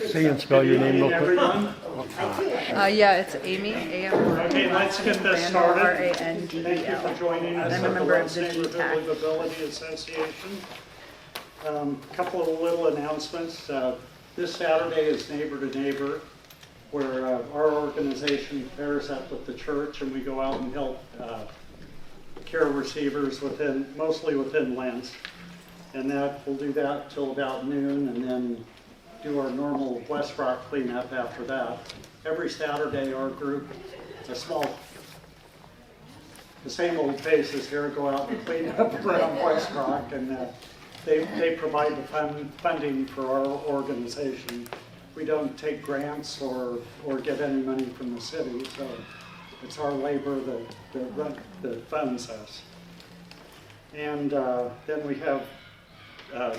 Say and spell your name real quick. Everyone. Yeah, it's Amy, A-M-Y. Okay, let's get this Randel, started. R-A-N-D-E-L. Thank you for joining us I'm at a the member of West the Neighborhood GTAC. Livability Association. A couple of little announcements. This Saturday is Neighbor to Neighbor, where our organization pairs up with the church and we go out and help care receivers mostly within Lent. And we'll do that till about noon and then do our normal West Rock cleanup after that. Every Saturday our group, the same old faces here, go out and clean up around West Rock, and they provide the funding for our organization. We don't take grants or get any money from the city, so it's our labor that funds us. And then we have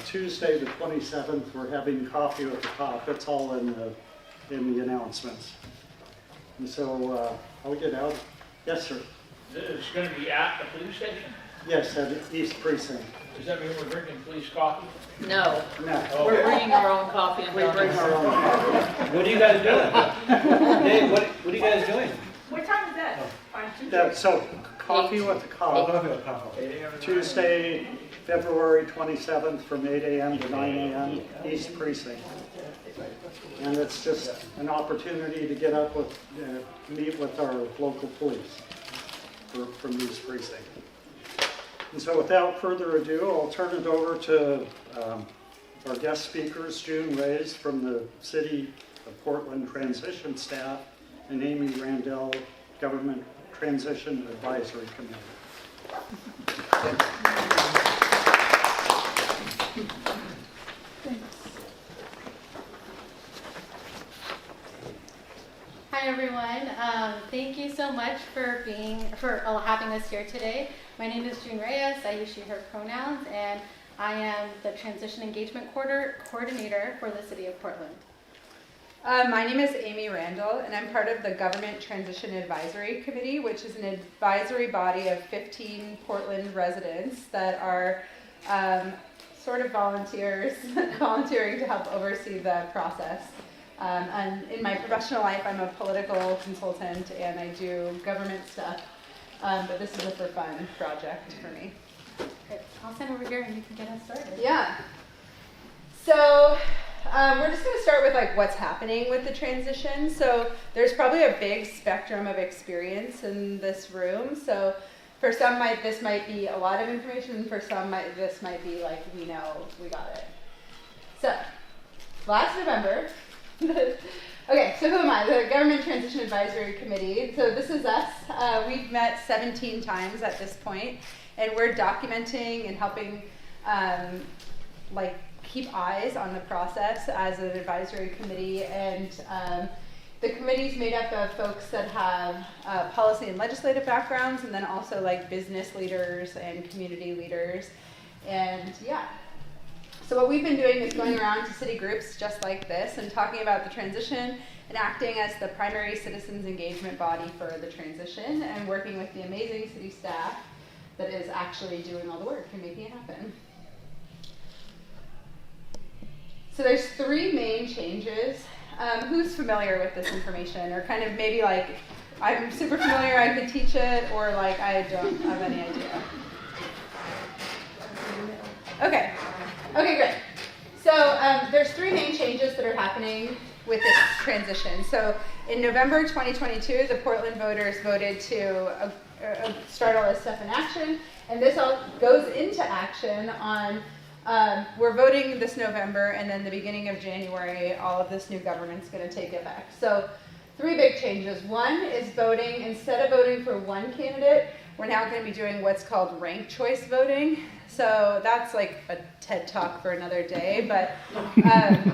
Tuesday the 27th, we're having coffee with the cop. It's all in the announcements. And so I'll get out. Yes, sir. It's going to be at the police station? Yes, at East Precinct. Does that mean we're drinking police coffee? No, No. we're bringing our own coffee and We bring our own coffee. What are you guys doing? Dave, what are you guys doing? What time is that? So coffee with the cop. Tuesday, February 27th from 8 a.m. to 9 a.m. East Precinct. And it's just an opportunity to get up with, meet with our local police from East Precinct. And so without further ado, I'll turn it over to our guest speakers, Reyes from the City of Portland Transition Staff, and Amy Randel, Government Transition Advisory Committee. Hi everyone. Thank you so much for having us here today. My name is June Reyes. I use she/her pronouns, and I am the Transition Engagement Coordinator for the City of Portland. my name is Amy Randel, and I'm part of the Government Transition Advisory Committee, which is an advisory body of 15 Portland residents that are sort of volunteering to help oversee the process. And in my professional life, I'm a political consultant and I do government stuff, but this is a for fun project for me. Great. I'll send over here and you can get us started. Yeah. So we're just going to start with like what's happening with the transition. So there's probably a big spectrum of experience in this room. So for some, this might be a lot of information, and for some, this might be like, we know, we got it. So last November, okay, so who am I? The Government Transition Advisory Committee. So this is us. We've met 17 times at this point, and we're documenting and helping keep eyes on the process as an advisory committee. And the committee's made up of folks that have policy and legislative backgrounds, and then also like business leaders and community leaders. And yeah. So what we've been doing is going around to city groups just like this and talking about the transition and acting as the primary citizens engagement body for the transition and working with the amazing city staff that is actually doing all the work and making it happen. So there's 3 main changes. Who's familiar with this information, or kind of maybe like, I'm super familiar, I could teach it, or like I don't have any idea? Okay. Okay, great. So there's 3 main changes that are happening with this transition. So in November 2022, the Portland voters voted to start all this stuff in action, and this all goes into action on, we're voting this November, and then the beginning of January, all of this new government's going to take effect. So 3 big changes. One is voting, instead of voting for one candidate, we're now going to be doing what's called ranked choice voting. So that's like a TED Talk for another day, but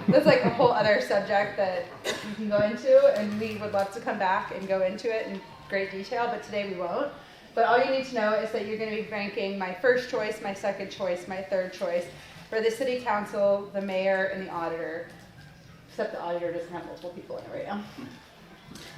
that's like a whole other subject that you can go into, and we would love to come back and go into it in great detail, but today we won't. But all you need to know is that you're going to be ranking my first choice, my second choice, my third choice for the city council, the mayor, and the auditor, except the auditor doesn't have multiple people in it right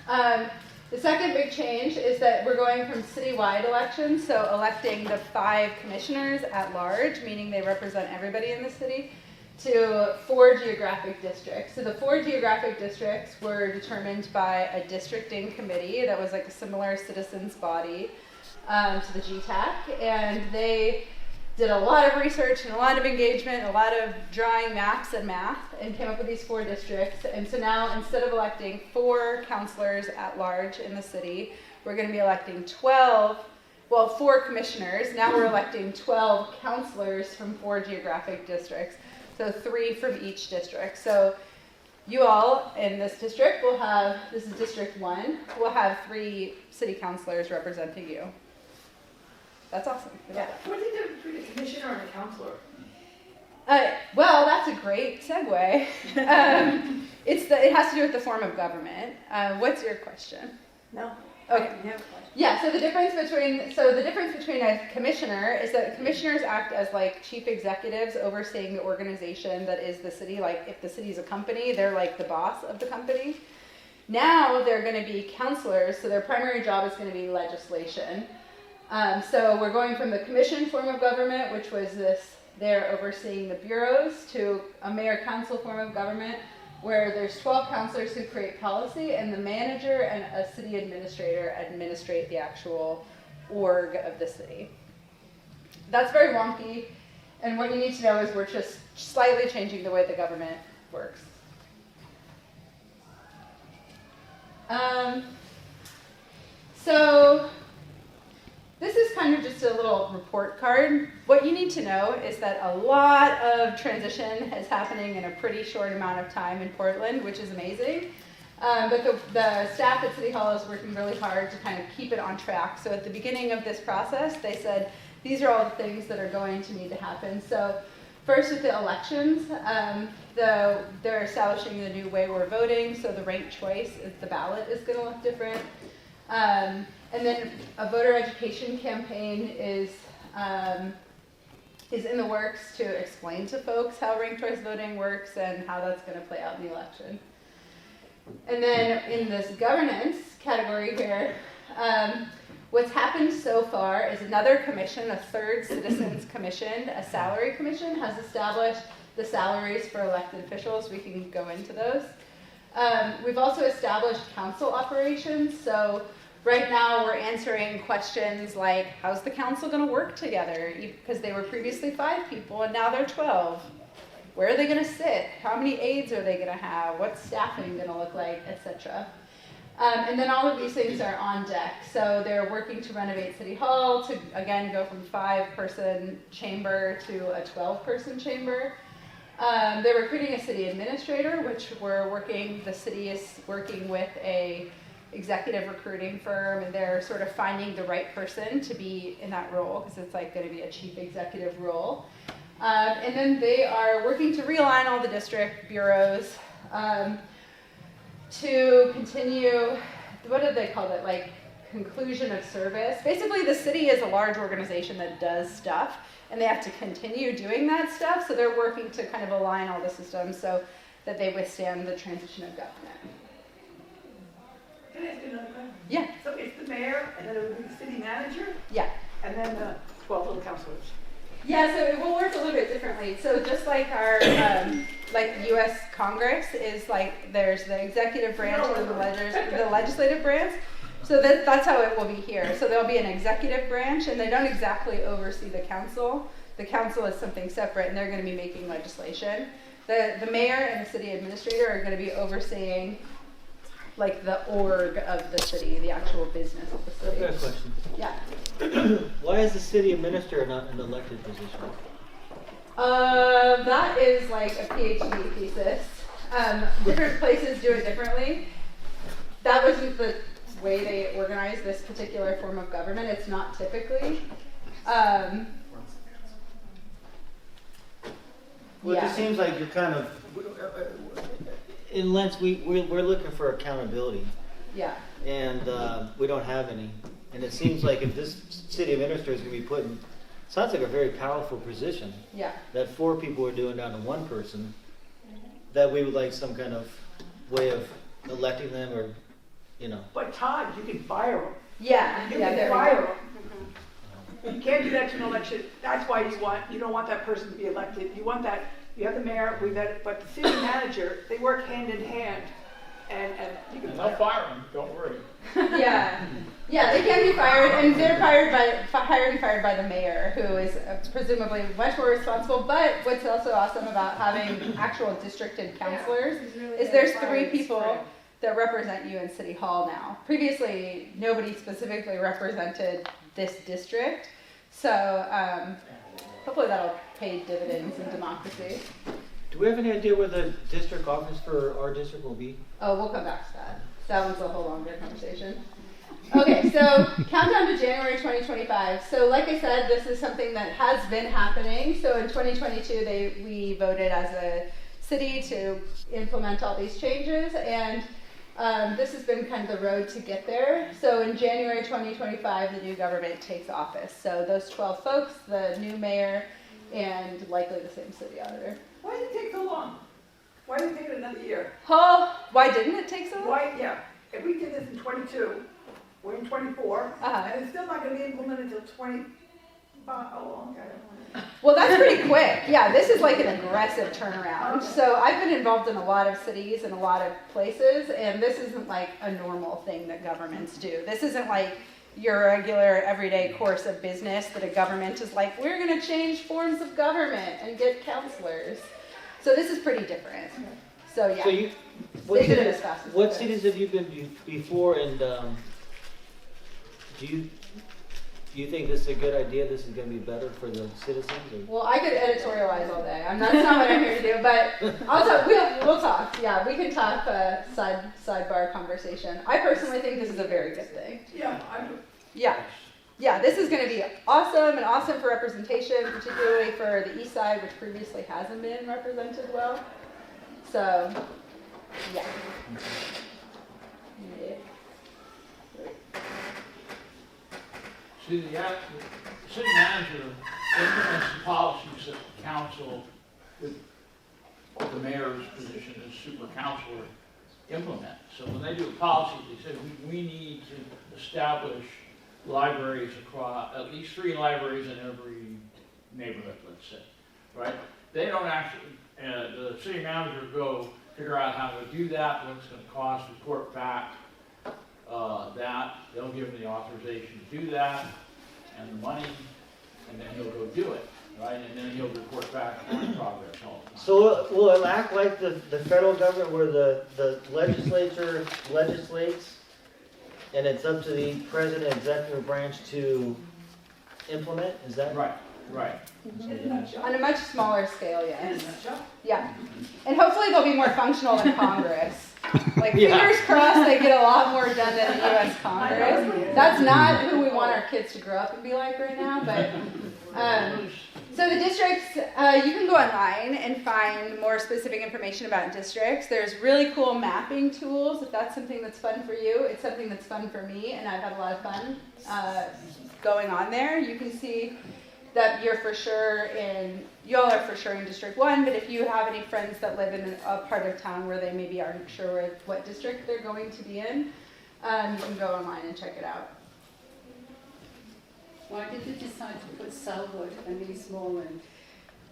now. The second big change is that we're going from citywide elections, so electing the 5 commissioners at large, meaning they represent everybody in the city, to 4 geographic districts. So the 4 geographic districts were determined by a districting committee that was like a similar citizens body to the GTAC, and they did a lot of research and a lot of engagement, a lot of drawing maps and math, and came up with these 4 districts. And so now, instead of electing 4 councilors at large in the city, we're going to be electing 4 commissioners. Now we're electing 12 councilors from 4 geographic districts. So 3 from each district. So you all in this district will have, this is District 1, will have 3 city councilors representing you. That's awesome. Yeah. What's the difference between a commissioner and a counselor? Well, that's a great segue. It has to do with the form of government. What's your question? No. Okay. I have a question. Yeah, so the difference between a commissioner is that commissioners act as like chief executives overseeing the organization that is the city. Like if the city's a company, they're like the boss of the company. Now they're going to be counselors, so their primary job is going to be legislation. So we're going from the commission form of government, which was they're overseeing the bureaus, to a mayor-council form of government, where there's 12 councilors who create policy, and the manager and a city administrator administrate the actual org of the city. That's very wonky, and what you need to know is we're just slightly changing the way the government works. So this is kind of just a little report card. What you need to know is that a lot of transition is happening in a pretty short amount of time in Portland, which is amazing. But the staff at City Hall is working really hard to kind of keep it on track. So at the beginning of this process, they said, these are all the things that are going to need to happen. So first with the elections, they're establishing the new way we're voting. So the ranked choice, the ballot is going to look different. And then a voter education campaign is in the works to explain to folks how ranked choice voting works and how that's going to play out in the election. And then in this governance category here, what's happened so far is another commission, a third citizens commission, a salary commission, has established the salaries for elected officials. We can go into those. We've also established council operations. So right now we're answering questions like, how's the council going to work together? Because they were previously 5 people and now they're 12. Where are they going to sit? How many aides are they going to have? What's staffing going to look like, etc. And then all of these things are on deck. So they're working to renovate City Hall to, again, go from 5-person chamber to a 12-person chamber. They're recruiting a city administrator, which the city is working with a executive recruiting firm, and they're sort of finding the right person to be in that role, because it's like going to be a chief executive role. And then they are working to realign all the district bureaus to continue, what do they call it, like conclusion of service. Basically the city is a large organization that does stuff, and they have to continue doing that stuff, so they're working to kind of align all the systems so that they withstand the transition of government. Can I ask you another question? Yeah. So it's the mayor, and then it would be the city manager, Yeah. and then the 12 little councilors. Yeah, so it will work a little bit differently. So just like our, like U.S. Congress is like, there's the executive branch and the legislative branch. So that's how it will be here. So there'll be an executive branch, and they don't exactly oversee the council. The council is something separate, and they're going to be making legislation. The mayor and the city administrator are going to be overseeing like the org of the city, the actual business of the city. I've got a question. Yeah. Why is the city administrator not an elected position? That is like a PhD thesis. Different places do it differently. That wasn't the way they organize this particular form of government. It's not typically. Well, it just seems like you're kind of, in Lentz, we're looking for accountability, Yeah. and we don't have any. And it seems like if this city administrator is going to be put in, sounds like a very powerful position. Yeah. That 4 people are doing down to 1 person, that we would like some kind of way of electing them, or, you know. But Todd, you can fire them. Yeah. You Yeah. can There we fire go. them. You can't do that to an election. That's why you don't want that person to be elected. You want that you have the mayor, but the city manager, they work hand in hand. And you can And they'll fire them, don't worry. Yeah, they can be fired, and they're hired and fired by the mayor, who is presumably much more responsible. But what's also awesome about having actual districted counselors is there's 3 people that represent you in City Hall now. Previously, nobody specifically represented this district, so hopefully that'll pay dividends in democracy. Do we have any idea where the district office for our district will be? Oh, we'll come back to that. That one's a whole longer conversation. Okay, so countdown to January 2025. So like I said, this is something that has been happening. So in 2022, we voted as a city to implement all these changes, and this has been kind of the road to get there. So in January 2025, the new government takes office. So those 12 folks, the new mayor, and likely the same city auditor. Why did it take so long? Why did it take another year? Oh, why didn't it take so long? Why, yeah, if we did this in 22, we're in 24, Uh-huh. and it's still not gonna be implemented until 25, oh, okay. Well, that's pretty quick. Yeah, this is like an aggressive turnaround. So I've been involved in a lot of cities and a lot of places, and this isn't like a normal thing that governments do. This isn't like your regular everyday course of business that a government is like, we're going to change forms of government and get counselors. So this is pretty different. So yeah, So you, what they did it cities, as fast as what they could. cities have you been before, and do you think this is a good idea? This is going to be better for the citizens? Or? Well, I could editorialize all day. That's not what I'm here to do, but I'll talk. We'll talk. Yeah, we can talk sidebar conversation. I personally think this is a very good thing. Yeah, I do. Yeah, this is going to be awesome and awesome for representation, particularly for the east side, which previously hasn't been represented well. So, yeah. See, the city manager implements the policies that the council, with the mayor's position as super counselor, implement. So when they do a policy, they say, we need to establish libraries across, at least 3 libraries in every neighborhood, let's say, right? They don't actually, the city manager go figure out how to do that, what it's going to cost, report back that. They'll give him the authorization to do that and the money, and then he'll go do it, right? And then he'll report back on progress all the time. So will it act like the federal government where the legislature legislates and it's up to the president executive branch to implement? Is that Right, right. In a nutshell. On a much smaller scale, In yes. a nutshell. Yeah. And hopefully they'll be more functional than Congress. Like, Yeah. fingers crossed they get a lot more done than the U.S. Congress. That's not who we want our kids to grow up and be like right now, but... So the districts, you can go online and find more specific information about districts. There's really cool mapping tools if that's something that's fun for you. It's something that's fun for me, and I've had a lot of fun going on there. You can see that y'all are for sure in District 1, but if you have any friends that live in a part of town where they maybe aren't sure what district they're going to be in, you can go online and check it out. Why did you decide to put Selwood and Eastmoreland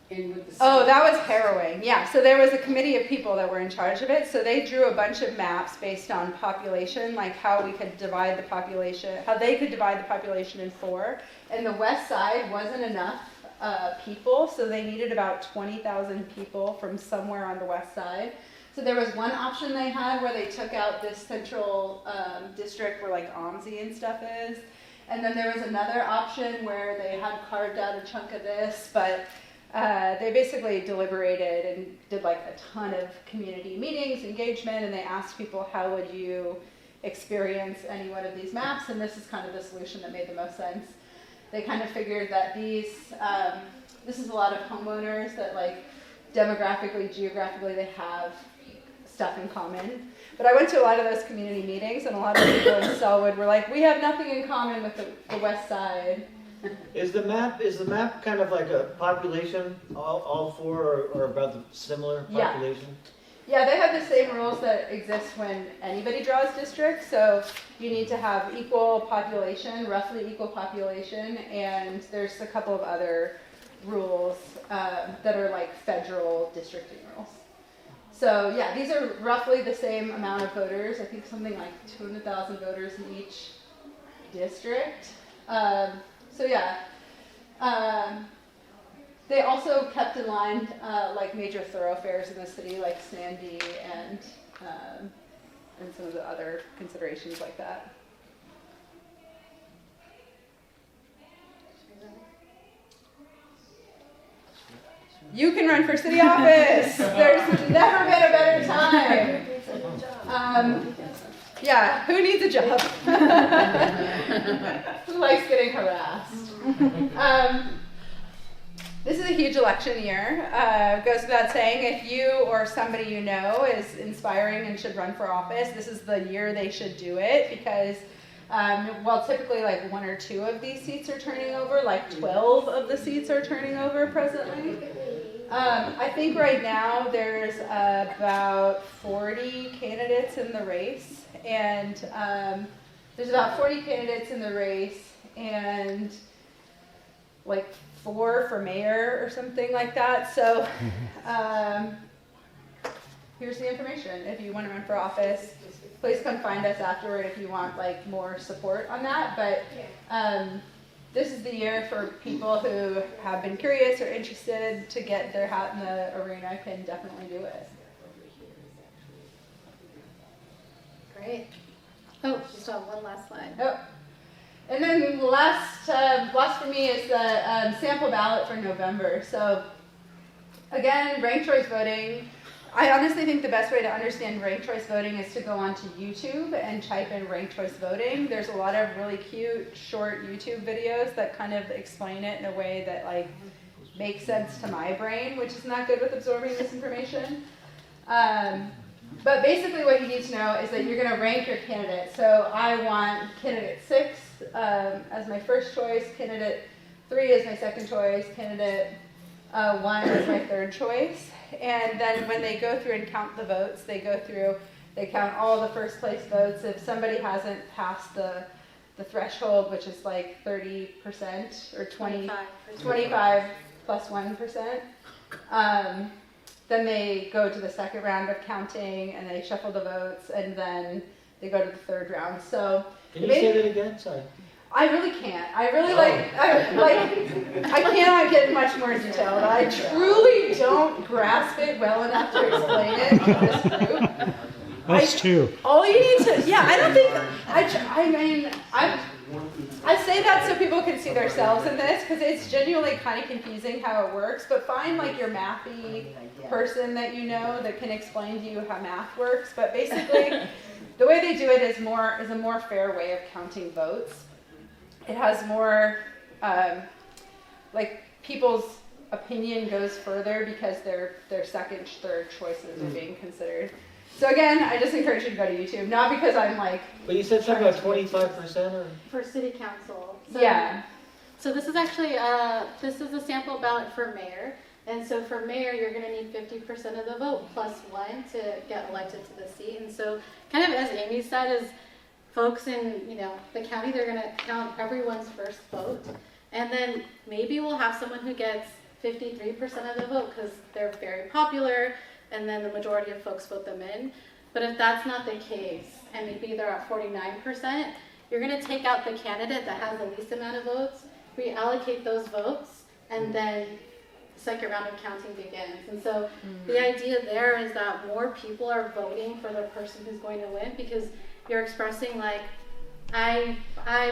in with the... Oh, that was harrowing. Yeah, so there was a committee of people that were in charge of it. So they drew a bunch of maps based on population, like how we could divide the population, how they could divide the population in 4. And the west side wasn't enough people, so they needed about 20,000 people from somewhere on the west side. So there was one option they had where they took out this central district where like OMSI and stuff is. And then there was another option where they had carved out a chunk of this, but they basically deliberated and did like a ton of community meetings, engagement, and they asked people, how would you experience any one of these maps? And this is kind of the solution that made the most sense. They kind of figured that this is a lot of homeowners that like demographically, geographically, they have stuff in common. But I went to a lot of those community meetings, and a lot of people in Selwood were like, we have nothing in common with the west side. Is the map kind of like a population, all 4 are about the similar Yeah. population? Yeah, they have the same rules that exist when anybody draws districts. So you need to have equal population, roughly equal population, and there's a couple of other rules that are like federal districting rules. So yeah, these are roughly the same amount of voters. I think something like 200,000 voters in each district. So yeah. They also kept in line like major thoroughfares in the city, like Sandy and some of the other considerations like that. You can run for city office. There's never been a better time. Yeah, who needs a job? Who likes getting harassed? This is a huge election year. Goes without saying, if you or somebody you know is inspiring and should run for office, this is the year they should do it, because while typically like 1 or 2 of these seats are turning over, like 12 of the seats are turning over presently. I think right now there's about 40 candidates in the race, and there's about 40 candidates in the race, and like 4 for mayor or something like that. So here's the information. If you want to run for office, please come find us afterward if you want like more support on that. But this is the year for people who have been curious or interested to get their hat in the arena can definitely do it. Great. Oh, just one last slide. Oh. And then last for me is the sample ballot for November. So again, ranked choice voting. I honestly think the best way to understand ranked choice voting is to go onto YouTube and type in ranked choice voting. There's a lot of really cute, short YouTube videos that kind of explain it in a way that like makes sense to my brain, which is not good with absorbing this information. But basically what you need to know is that you're going to rank your candidates. So I want candidate 6 as my first choice, candidate 3 as my second choice, candidate 1 as my third choice. And then when they go through and count the votes, they count all the first place votes. If somebody hasn't passed the threshold, which is like 30% or 25 plus 1%, then they go to the second round of counting and they shuffle the votes, and then they go to the third round. So can you say that again? Sorry. I really can't. I really I cannot get much more detail. I truly don't grasp it well enough to explain it to this group. Us too. All you need to, I don't think, I say that so people can see themselves in this, because it's genuinely kind of confusing how it works, but find like your mathy person that you know that can explain to you how math works. But basically, the way they do it is a more fair way of counting votes. It has more, like people's opinion goes further because their second, third choices are being considered. So again, I just encourage you to go to YouTube, not because I'm like. But you said something about 25% or? For city council. So, yeah. So this is actually, this is a sample ballot for mayor. And so for mayor, you're going to need 50% of the vote plus 1 to get elected to the seat. And so kind of as Amy said, is folks in, the county, they're going to count everyone's first vote. And then maybe we'll have someone who gets 53% of the vote because they're very popular, and then the majority of folks vote them in. But if that's not the case, and maybe they're at 49%, you're going to take out the candidate that has the least amount of votes, reallocate those votes, and then the second round of counting begins. And so the idea there is that more people are voting for the person who's going to win, because you're expressing like, I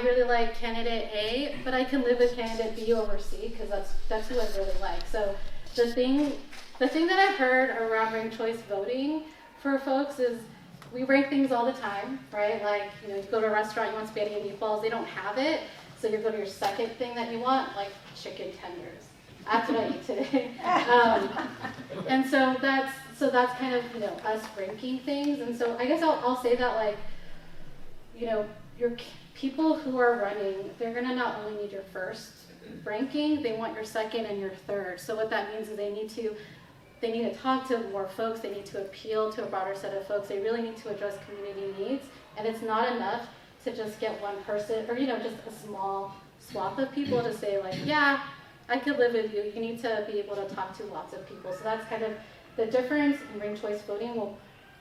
really like candidate A, but I can live with candidate B over C because that's who I really like. So the thing that I've heard around ranked choice voting for folks is we rank things all the time, right? Like, you go to a restaurant, you want spaghetti and meatballs, they don't have it, so you go to your second thing that you want, like chicken tenders. That's what I eat today. And so that's kind of us ranking things. And so I guess I'll say that, like, your people who are running, they're going to not only need your first ranking, they want your second and your third. So what that means is they need to talk to more folks, they need to appeal to a broader set of folks, they really need to address community needs, and it's not enough to just get one person or just a small swath of people to say like, yeah, I could live with you. You need to be able to talk to lots of people. So that's kind of the difference in ranked choice voting will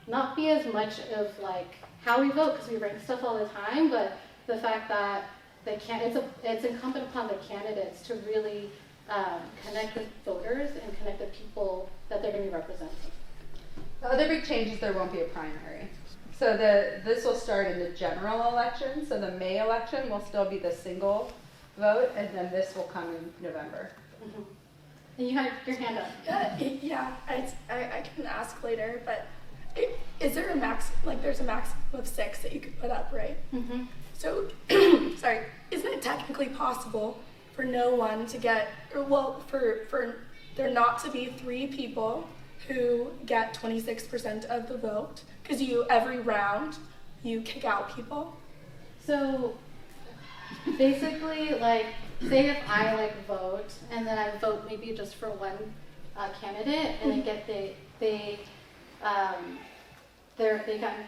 not be as much of like how we vote, because we rank stuff all the time, but the fact that it's incumbent upon the candidates to really connect with voters and connect with people that they're going to be representing. The other big change is there won't be a primary. So this will start in the general election. So the May election will still be the single vote, and then this will come in November. Mm-hmm. And you have your hand up. Yeah, I can ask later, but is there a max, like there's a maximum of 6 that you could put up, right? Mm-hmm. So, sorry, isn't it technically possible for no one to get, or well, for there not to be 3 people who get 26% of the vote? Because every round, you kick out people? So basically, like, say if I like vote and then I vote maybe just for one candidate, and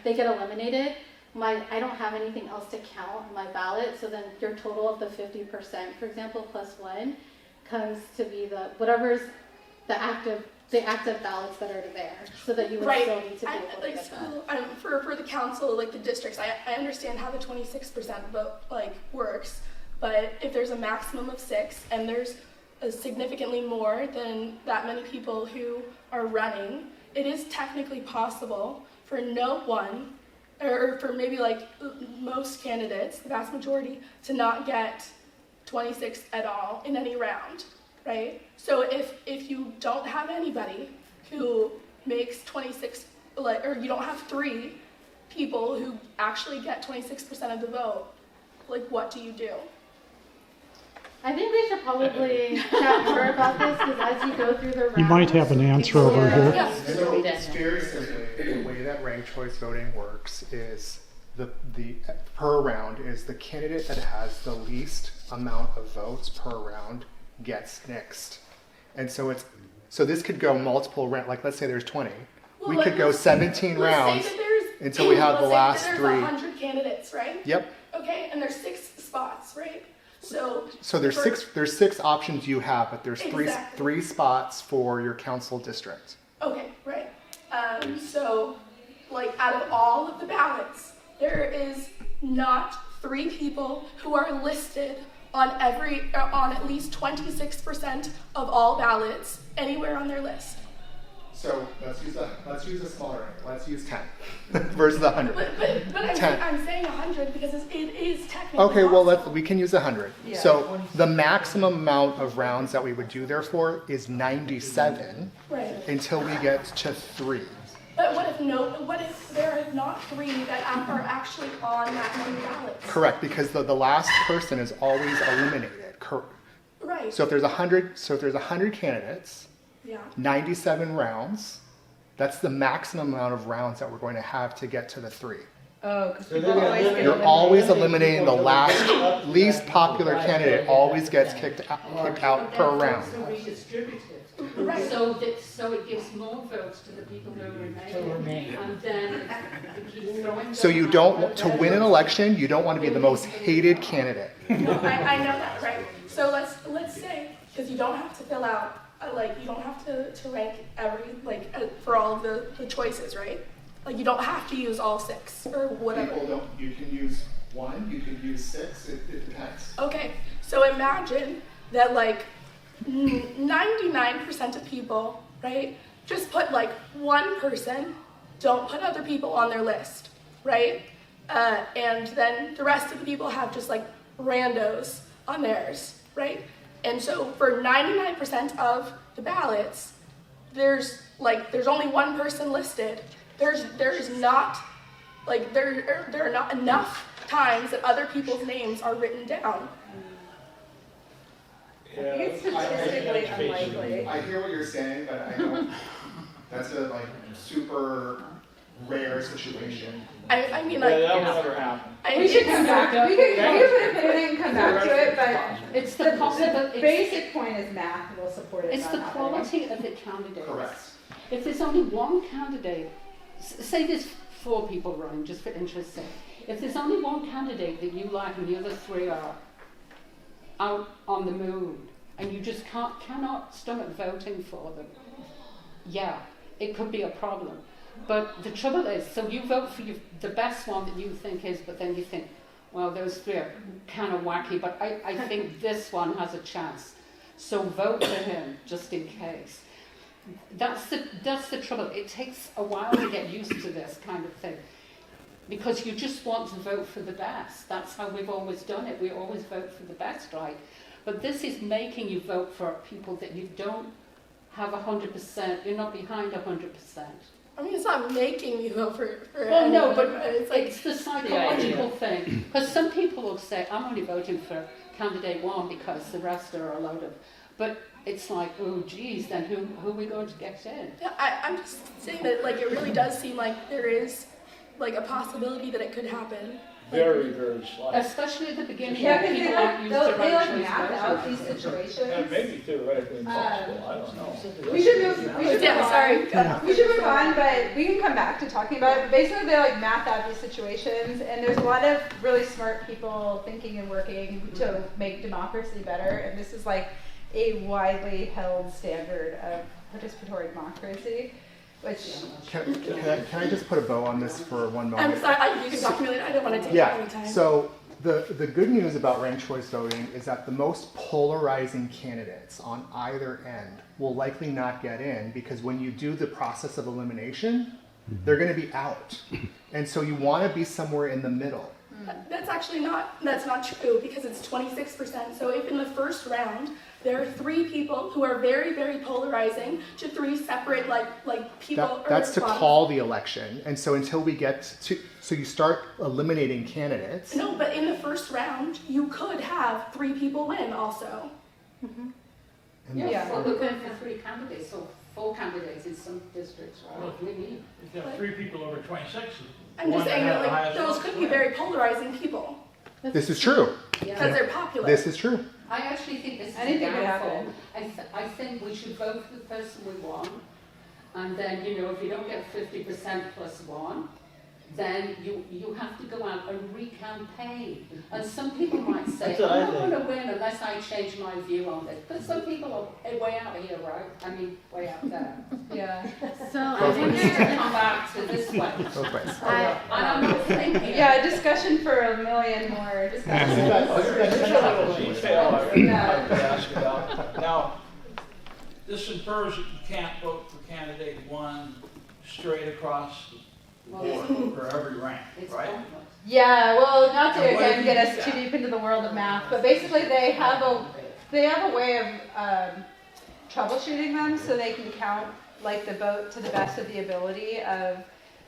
they get eliminated. I don't have anything else to count on my ballot. So then your total of the 50%, for example, plus 1, comes to be whatever's the active ballots that are there, so that you would still need to be able to get that. For the council, like the districts, I understand how the 26% vote works, but if there's a maximum of 6 and there's significantly more than that many people who are running, it is technically possible for no one, or for maybe most candidates, the vast majority, to not get 26 at all in any round. Right? So if you don't have anybody who makes 26, or you don't have 3 people who actually get 26% of the vote, what do you do? I think we should probably chat more about this, because as you go through the rounds, You might have an answer over here. Yeah. So very simply, the way that ranked choice voting works is the per round is the candidate that has the least amount of votes per round gets nixed. And so this could go multiple rounds, let's say there's 20. Well, we could go 17 rounds until we have the last 3. There's 100 candidates, right? Yep. Okay, and there's 6 spots, right? So there's six options you have, but there's Exactly. three spots for your council district. Okay, right. So out of all of the ballots, there is not 3 people who are listed on at least 26% of all ballots anywhere on their list. So let's use a smaller range. Let's use 10 versus 100. But I'm saying 100 because it is technically Okay, well possible. we can use 100. Yeah. So the maximum amount of rounds that we would do therefore is 97 Right. until we get to 3. But what if there are not 3 that are actually on that many ballots? Correct, because the last person is always eliminated. Right. So if there's 100 candidates, Yeah. 97 rounds, that's the maximum amount of rounds that we're going to have to get to the 3. Oh, because So people they're always get You're always eliminated. eliminating the least popular candidate always gets kicked out per round. Right. So it gives more votes to the people who remain, and then it keeps throwing. So you don't, to win an election, you don't want to be the most hated candidate. No, I know that, right? So let's say, because you don't have to fill out, you don't have to rank every, for all of the choices, right? You don't have to use all 6 or whatever. People don't, you can use 1, you can use 6, it depends. Okay, so imagine that 99% of people, right, just put 1 person, don't put other people on their list, right? And then the rest of the people have just randos on theirs, right? And so for 99% of the ballots, there's only 1 person listed. There's not there are not enough times that other people's names are written down. It's statistically unlikely. I hear what you're saying, but I don't, that's a super rare situation. I mean That will never happen. We should come back. We could put a pin and come back to it, but It's the basic point is math will support it. It's not the happening. quality of the candidates. Correct. If there's only one candidate, say there's 4 people running, just for interest's sake. If there's only one candidate that you like and the other 3 are out on the moon, and you just cannot stomach voting for them, yeah, it could be a problem. But the trouble is, so you vote for the best one that you think is, but then you think, well, those three are kind of wacky, but I think this one has a chance. So vote for him, just in case. That's the trouble. It takes a while to get used to this kind of thing. Because you just want to vote for the best. That's how we've always done it. We always vote for the best, right? But this is making you vote for people that you don't have 100%, you're not behind 100%. I mean, it's not making me vote for Well, no, anyone, but it's like, it's the psychological thing. Because some people will say, I'm only voting for candidate one because the rest are a load of... But it's like, oh, geez, then who are we going to get in? yeah, I'm just saying that, like, it really does seem like there is, like, a possibility that it could happen. Very, very slight. Especially at the beginning, Yeah, when because people aren't used to they like ranked choice map out voting. these situations. And maybe theoretically impossible, I don't know. We should move. We should Yeah, move on. sorry. We should move on, but we can come back to talking about it. But basically, they like map out these situations, and there's a lot of really smart people thinking and working to make democracy better. And this is like a widely held standard of participatory democracy, which. Can I just put a bow on this for one moment? I'm sorry, you can talk to me later. I don't want to take any time. So the good news about ranked choice voting is that the most polarizing candidates on either end will likely not get in, because when you do the process of elimination, they're going to be out. And so you want to be somewhere in the middle. That's actually that's not true, because it's 26%. So if in the first round there are 3 people who are very, very polarizing to 3 separate like people. That's to spots. call the election. And so until we get to, so you start eliminating candidates. No, but in the first round you could have 3 people win also. Yeah, well, we're going for 3 candidates, so 4 candidates in some districts, Well, right? We need. If you have 3 people over 26, I'm just saying that like those could be very polarizing people This is true. because they're popular. This is true. I actually think this is Anything a could downfall. happen. I think we should vote for the person we want, and then, you know, if you don't get 50% plus 1, then you have to go out and re-campaign. And some people might say, That's what I I'm not think. going to win unless I change my view on this. But some people are way out here, right? I mean, way out there. Yeah. So I I think we wonder, need to come back to this way. Both ways. I, And I'm not thinking. Yeah, a discussion for a million more discussions. There's a little detail I Yeah. would ask about. Now, this infers that you can't vote for candidate 1 straight across the board for every rank, It's right? pointless. Yeah, well, not to And what again if get you us do too that? deep into the world of math, but basically they have a way of troubleshooting them so they can count like the vote to the best of the ability of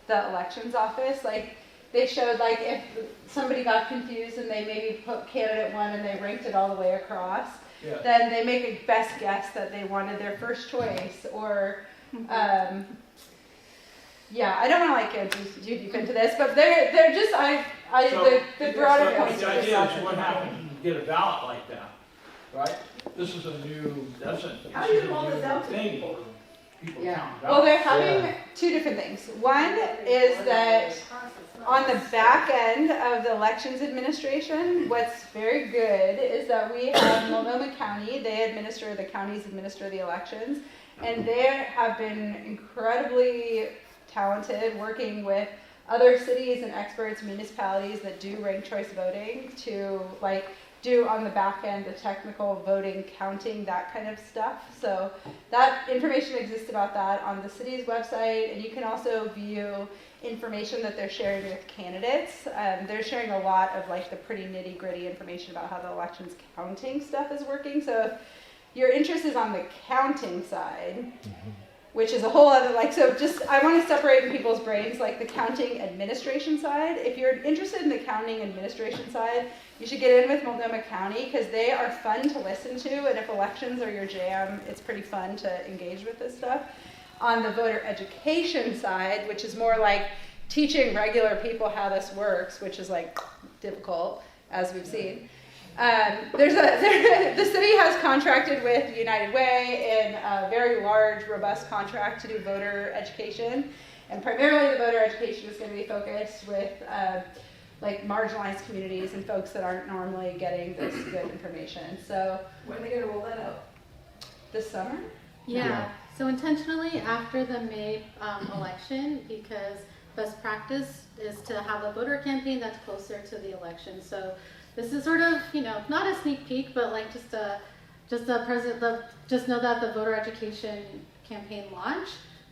the elections office. Like they showed like if somebody got confused and they maybe put candidate 1 and they ranked it all the way across, Yeah. then they make a best guess that they wanted their first choice or. Yeah, I don't want to like go too deep into this, but they're just So, the broader so points. the are just idea not is what to- happens when you get a ballot like that, right? This is a new, How do you roll this out to thing people? for people Yeah. counting Well, ballots. they're having 2 different things. One is that on the back end of the elections administration, what's very good is that we have Multnomah County. The counties administer the elections, and they have been incredibly talented working with other cities and experts, municipalities that do ranked choice voting to like do on the back end the technical voting, counting, that kind of stuff. So that information exists about that on the city's website, and you can also view information that they're sharing with candidates. They're sharing a lot of like the pretty nitty gritty information about how the elections counting stuff is working. So if your interest is on the counting side, which is a whole other, like, so just, I want to separate in people's brains, like the counting administration side. If you're interested in the counting administration side, you should get in with Multnomah County because they are fun to listen to, and if elections are your jam, it's pretty fun to engage with this stuff. On the voter education side, which is more like teaching regular people how this works, which is like difficult, as we've seen. The city has contracted with United Way in a very large, robust contract to do voter education, and primarily the voter education is going to be focused with like marginalized communities and folks that aren't normally getting this good information. So When are they gonna roll that out? this summer? Yeah, so intentionally after the May election, because best practice is to have a voter campaign that's closer to the election. So this is sort of, not a sneak peek, but like just know that the voter education campaign launch,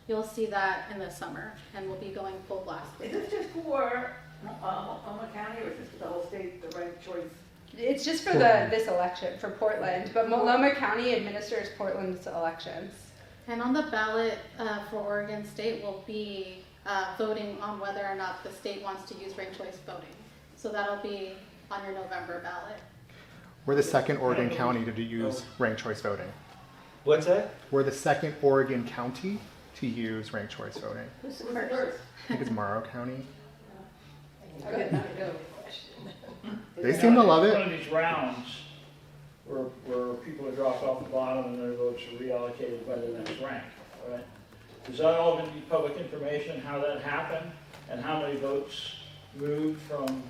you'll see that in the summer, and we'll be going full blast with Is this just for Multnomah County, or is this for the whole state, the ranked choice? It's just for this election for Portland, but Multnomah County administers Portland's elections. And on the ballot for Oregon State will be voting on whether or not the state wants to use ranked choice voting. So that'll be on your November ballot. We're the second Oregon county to use ranked choice voting. What's that? We're the second Oregon county to use ranked choice voting. Who's the first? I think it's Morrow County. Okay, now we go. They seem to love One of it. these rounds where people are dropped off the bottom and their votes are reallocated by the next rank, right? Does that all going to be public information, how that happened, and how many votes moved from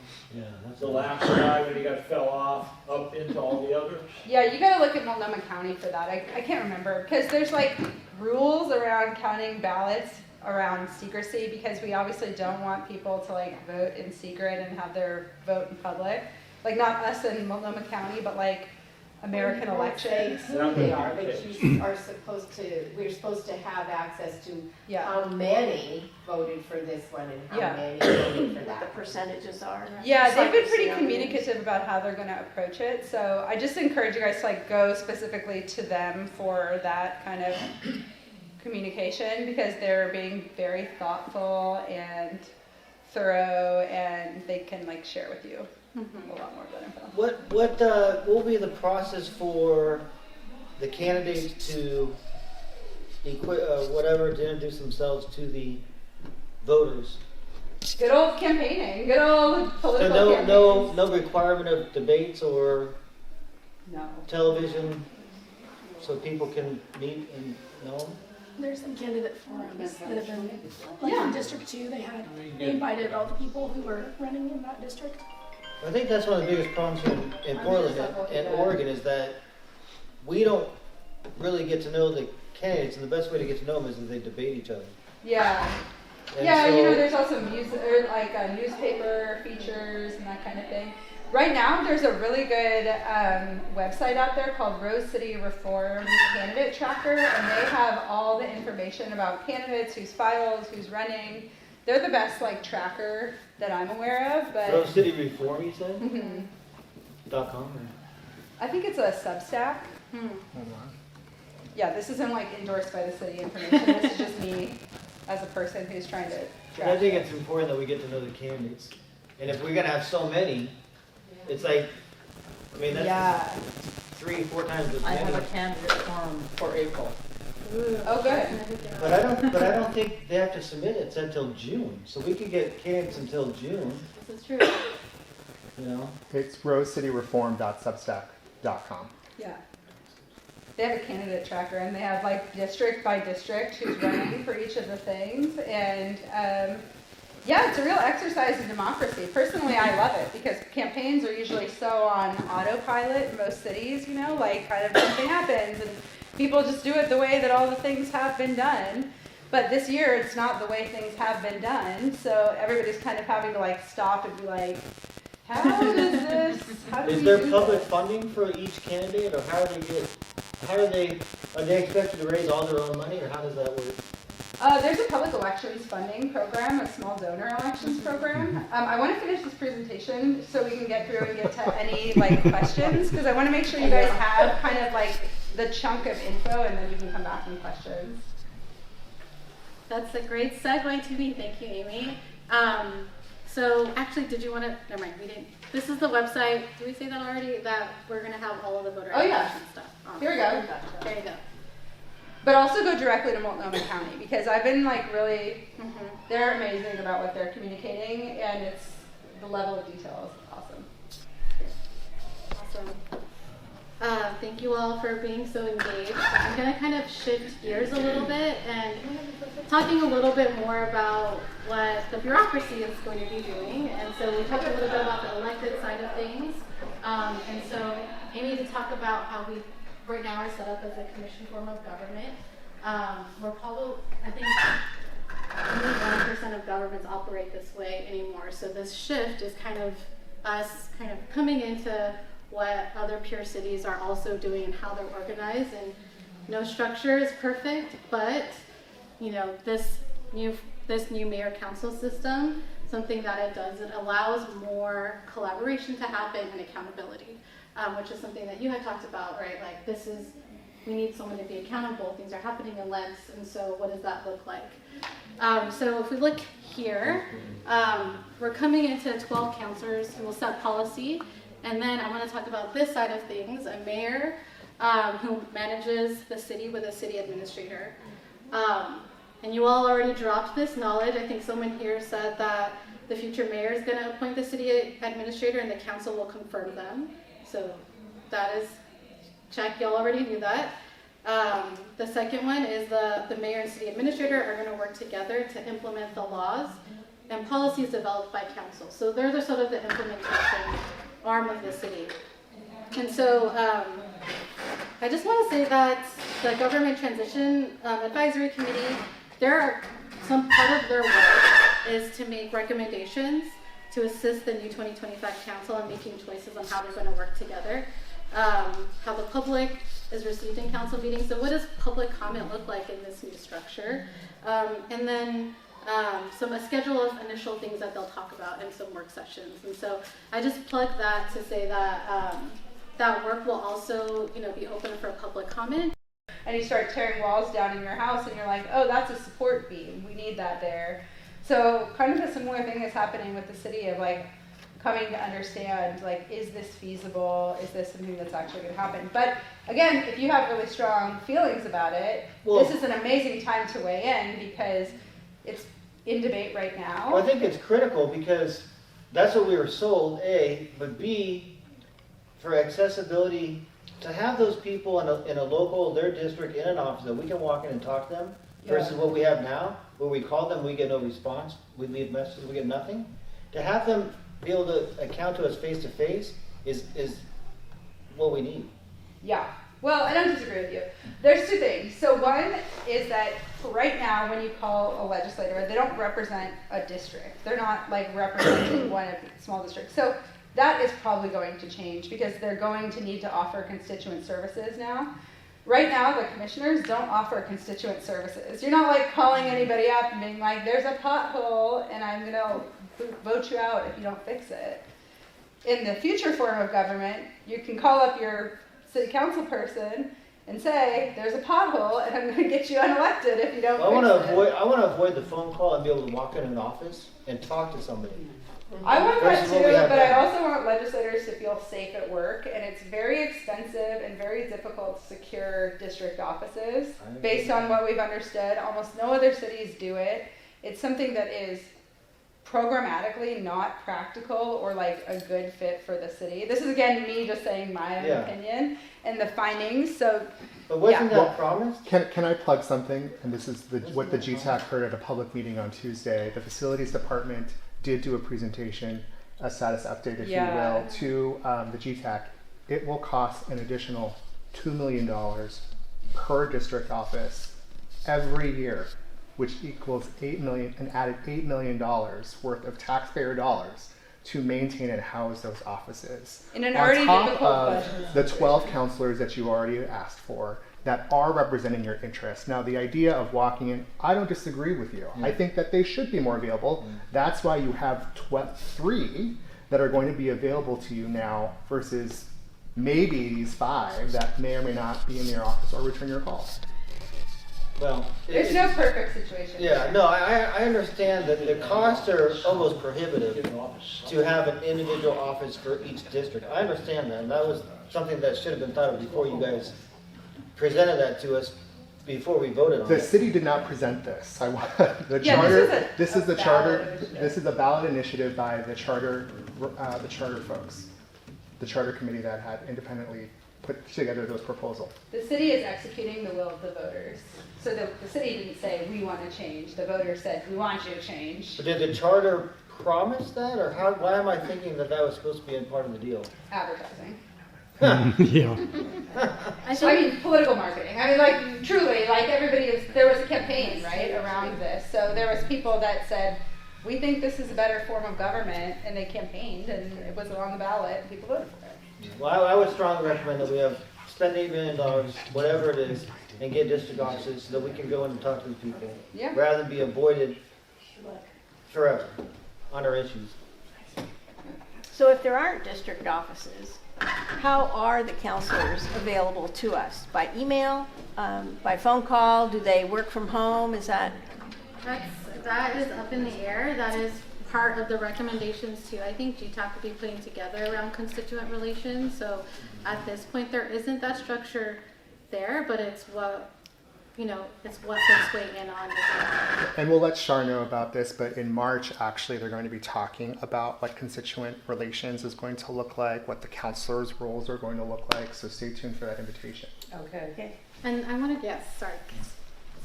the last guy when he fell off up into all the others? Yeah, you gotta look at Multnomah County for that. I can't remember, because there's like rules around counting ballots around secrecy, because we obviously don't want people to like vote in secret and have their vote in public. Like not us in Multnomah County, but like American elections. Who they are, but you are supposed to, we're supposed to have access to how many voted for this one and how many voted for that. The percentages are. Yeah, they've been pretty communicative about how they're going to approach it. So I just encourage you guys to like go specifically to them for that kind of communication, because they're being very thoughtful and thorough, and they can like share with you a lot more of that info. What will be the process for the candidates to to introduce themselves to the voters? Good old campaigning, good old political campaigning. No requirement of debates or television, so people can meet and know them? There's some candidate forums that have been, like in District 2, they invited all the people who were running in that district. I think that's one of the biggest problems in Portland and Oregon, is that we don't really get to know the candidates, and the best way to get to know them is that they debate each other. Yeah. And yeah, so, there's also music, or like newspaper features and that kind of thing. Right now, there's a really good website out there called Rose City Reform Candidate Tracker, and they have all the information about candidates, who's filed, who's running. They're the best like tracker that I'm aware of. But Rose City Reform, you said? .com? Or? I think it's a Substack. Yeah, this isn't like endorsed by the city information. This is just me as a person who's trying to track. I think it's important that we get to know the candidates. And if we're going to have so many, it's like, I mean, that's 3-4 times as many. I have a candidate forum for April. Oh, good. But I don't think they have to submit it until June. So we could get candidates until June. This is true. It's rosecityreform.substack.com. Yeah. They have a candidate tracker, and they have like district by district who's running for each of the things. And it's a real exercise in democracy. Personally, I love it, because campaigns are usually so on autopilot in most cities, like kind of something happens and people just do it the way that all the things have been done. But this year, it's not the way things have been done. So everybody's kind of having to like stop and be like, how does this, Is there public funding for each candidate, or are they expected to raise all their own money, or how does that work? There's a public elections funding program, a small donor elections program. I want to finish this presentation so we can get through and get to any questions, because I want to make sure you guys have kind of like the chunk of info, and then we can come back with questions. That's a great segue to me. Thank you, Amy. So actually, did you want to, never mind, we didn't. This is the website, did we say that already? That we're going to have all of the voter education stuff on. Here we go. There you go. But also go directly to Multnomah County, because I've been really, they're amazing about what they're communicating, and it's the level of detail is awesome. Awesome. Thank you all for being so engaged. I'm going to kind of shift gears a little bit and talking a little bit more about what the bureaucracy is going to be doing. And so we talked a little bit about the elected side of things. And so Amy, to talk about how we right now are set up as a commission form of government. We're probably, I think, only 1% of governments operate this way anymore. So this shift is kind of us kind of coming into what other peer cities are also doing and how they're organized. And no structure is perfect, but you know, this new mayor council system, something that it does, it allows more collaboration to happen and accountability, which is something that you had talked about, right? Like we need someone to be accountable. Things are happening in Lents, and so what does that look like? So if we look here, we're coming into 12 councilors who will set policy. And then I want to talk about this side of things, a mayor who manages the city with a city administrator. And you all already dropped this knowledge. I think someone here said that the future mayor is going to appoint the city administrator and the council will confirm them. So that is check, y'all already knew that. The second one is the mayor and city administrator are going to work together to implement the laws and policies developed by council. So they're the sort of the implementation arm of the city. And so I just want to say that the Government Transition Advisory Committee, some part of their work is to make recommendations to assist the new 2025 council in making choices on how they're going to work together, how the public is received in council meetings. So what does public comment look like in this new structure? And then a schedule of initial things that they'll talk about in some work sessions. And so I just plug that to say that that work will also, be open for public comment. And you start tearing walls down in your house and you're like, oh, that's a support beam. We need that there. So kind of a similar thing is happening with the city of like coming to understand, like, is this feasible? Is this something that's actually going to happen? But again, if you have really strong feelings about it, this is an amazing time to weigh in because it's in debate right now. Well, I think it's critical because that's what we were sold, A, but B, for accessibility, to have those people in a local, their district, in an office that we can walk in and talk to them, versus what we have now, where we call them, we get no response, we leave messages, we get nothing. To have them be able to account to us face to face is what we need. Yeah. Well, I don't disagree with you. There's two things. So one is that right now when you call a legislator, they don't represent a district. They're not like representing one of the small districts. So that is probably going to change because they're going to need to offer constituent services now. Right now, the commissioners don't offer constituent services. You're not like calling anybody up and being like, there's a pothole and I'm gonna vote you out if you don't fix it. In the future form of government, you can call up your city council person and say, there's a pothole and I'm going to get you unelected if you don't fix it. I want to avoid the phone call and be able to walk in an office and talk to somebody. I want that too, but I also want legislators to feel safe at work, and it's very expensive and very difficult to secure district offices. Based on what we've understood, almost no other cities do it. It's something that is programmatically not practical or like a good fit for the city. This is again me just saying my own opinion and the findings. So, but wasn't that promised? Can I plug something? And this is what the GTAC heard at a public meeting on Tuesday. The facilities department did do a presentation, a status update, if you will, to the GTAC. It will cost an additional $2 million per district office every year, which equals an added $8 million worth of taxpayer dollars to maintain and house those offices. In an already difficult budget. The 12 counselors that you already asked for that are representing your interests. Now, the idea of walking in, I don't disagree with you. I think that they should be more available. That's why you have 3 that are going to be available to you now versus maybe these 5 that may or may not be in your office or return your call. Well, there's no perfect situation. Yeah, no, I understand that the costs are almost prohibitive to have an individual office for each district. I understand that, and that was something that should have been thought of before you guys presented that to us before we voted on it. The city did not present this. This is a ballot initiative by the charter folks, the charter committee that had independently put together those proposals? The city is executing the will of the voters. So the city didn't say, we want to change. The voters said, we want you to change. But did the charter promise that, or how? Why am I thinking that was supposed to be a part of the deal? Advertising. Yeah. I mean, political marketing. I mean, like, truly, like, there was a campaign, right, around this. So there was people that said, we think this is a better form of government, and they campaigned, and it was on the ballot, and people voted for it. Well, I would strongly recommend that we spend $8 million, whatever it is, and get district offices so that we can go in and talk to the people, rather than be avoided forever on our issues. So if there aren't district offices, how are the counselors available to us? By email? By phone call? Do they work from home? That is up in the air. That is part of the recommendations too. I think GTAC will be putting together around constituent relations. So at this point, there isn't that structure there, but it's what folks weigh in on. And we'll let Shar know about this, but in March, actually, they're going to be talking about what constituent relations is going to look like, what the counselors' roles are going to look like. So stay tuned for that invitation. Okay. And I want to guess.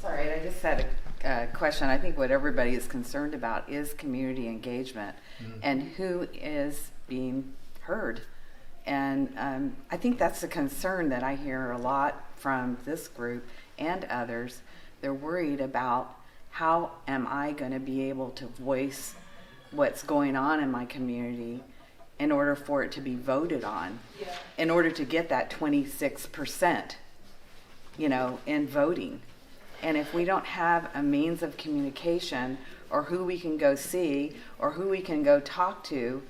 Sorry, I just had a question. I think what everybody is concerned about is community engagement and who is being heard. And I think that's a concern that I hear a lot from this group and others. They're worried about, how am I going to be able to voice what's going on in my community in order for it to be voted on, in order to get that 26%, in voting. And if we don't have a means of communication, or who we can go see, or who we can go talk to,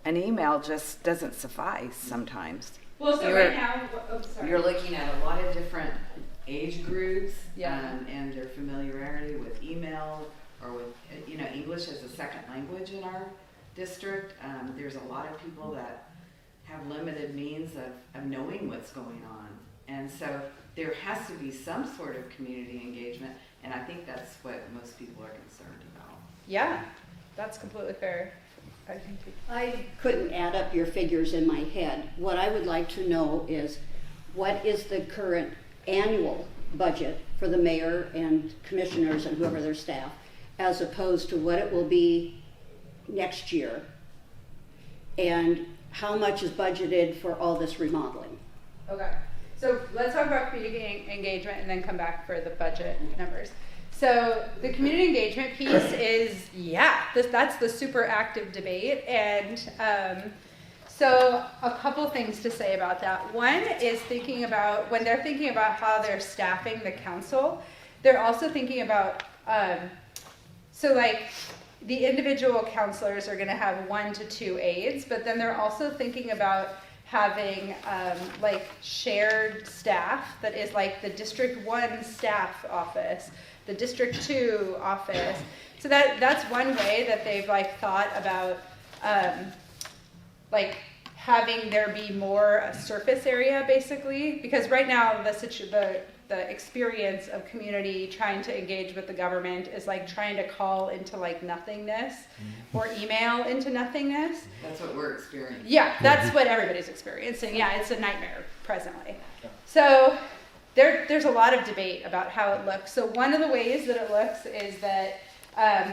an email just doesn't suffice sometimes. Well, so right now, you're looking at a lot of different age groups and their familiarity with email, or with, English as a second language in our district. There's a lot of people that have limited means of knowing what's going on. And so there has to be some sort of community engagement, and I think that's what most people are concerned about. Yeah, that's completely fair. I couldn't add up your figures in my head. What I would like to know is, what is the current annual budget for the mayor and commissioners and whoever their staff, as opposed to what it will be next year, and how much is budgeted for all this remodeling? Okay, so let's talk about community engagement and then come back for the budget numbers. So the community engagement piece is, that's the super active debate. And so a couple things to say about that. One is thinking about, when they're thinking about how they're staffing the council, they're also thinking about, so like the individual counselors are gonna have 1 to 2 aides, but then they're also thinking about having like shared staff that is like the District 1 staff office, the District 2 office. So that's one way that they've like thought about like having there be more a surface area, basically, because right now the experience of community trying to engage with the government is like trying to call into like nothingness or email into nothingness. That's what we're experiencing. Yeah, that's what everybody's experiencing. Yeah, it's a nightmare presently. So there's a lot of debate about how it looks. So one of the ways that it looks is that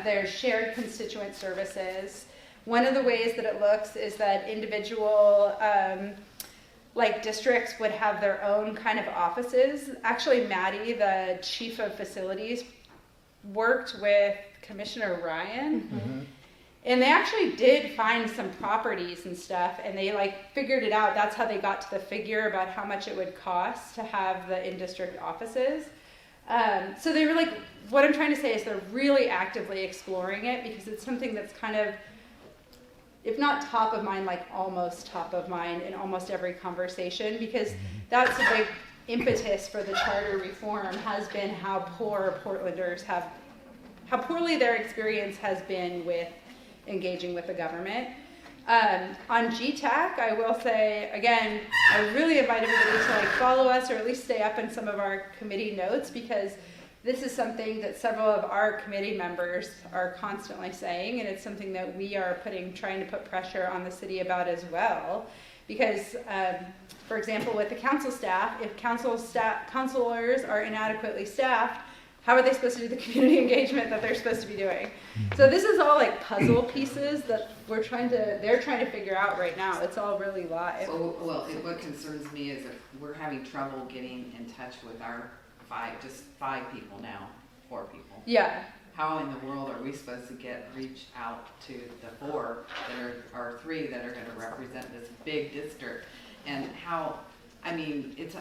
there's shared constituent services. One of the ways that it looks is that individual like districts would have their own kind of offices. Actually, Maddie, the chief of facilities, worked with Commissioner Ryan, and they actually did find some properties and stuff, and they like figured it out. That's how they got to the figure about how much it would cost to have the in-district offices. So they were like, what I'm trying to say is they're really actively exploring it, because it's something that's kind of, if not top of mind, like almost top of mind in almost every conversation, because that's a big impetus for the charter reform, has been how poor Portlanders how poorly their experience has been with engaging with the government. On GTAC, I will say, again, I really invite everybody to like follow us, or at least stay up in some of our committee notes, because this is something that several of our committee members are constantly saying, and it's something that we are trying to put pressure on the city about as well, Because, for example, with the council staff, if counselors are inadequately staffed, how are they supposed to do the community engagement that they're supposed to be doing? So this is all like puzzle pieces that they're trying to figure out right now. It's all really live. Well, what concerns me is if we're having trouble getting in touch with our five people now, 4 people. Yeah. How in the world are we supposed to reach out to the 4 that are 3 that are going to represent this big district? And how, I mean, it's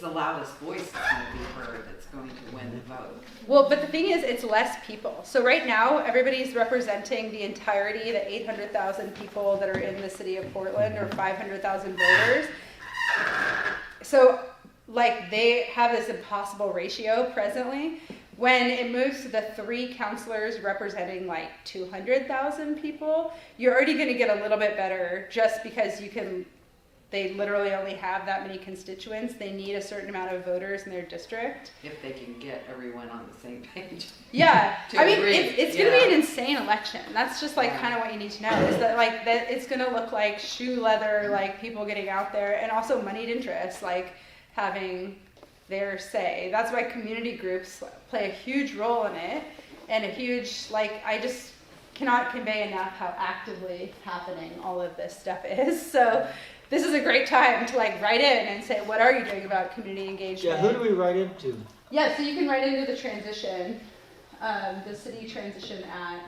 the loudest voice that's going to be heard that's going to win the vote. Well, but the thing is, it's less people. So right now, everybody's representing the entirety, the 800,000 people that are in the city of Portland, or 500,000 voters. So, like, they have this impossible ratio presently. When it moves to the 3 counselors representing like 200,000 people, you're already going to get a little bit better just because they literally only have that many constituents. They need a certain amount of voters in their district. If they can get everyone on the same page. Yeah, I mean, it's going to be an insane election. That's just like kind of what you need to know, is that like that it's going to look like shoe leather, like people getting out there, and also moneyed interests, like having their say. That's why community groups play a huge role in it, and a huge, like, I just cannot convey enough how actively happening all of this stuff is. So this is a great time to like write in and say, what are you doing about community engagement? Yeah, who do we write into? Yeah, so you can write into the transition, the city transition at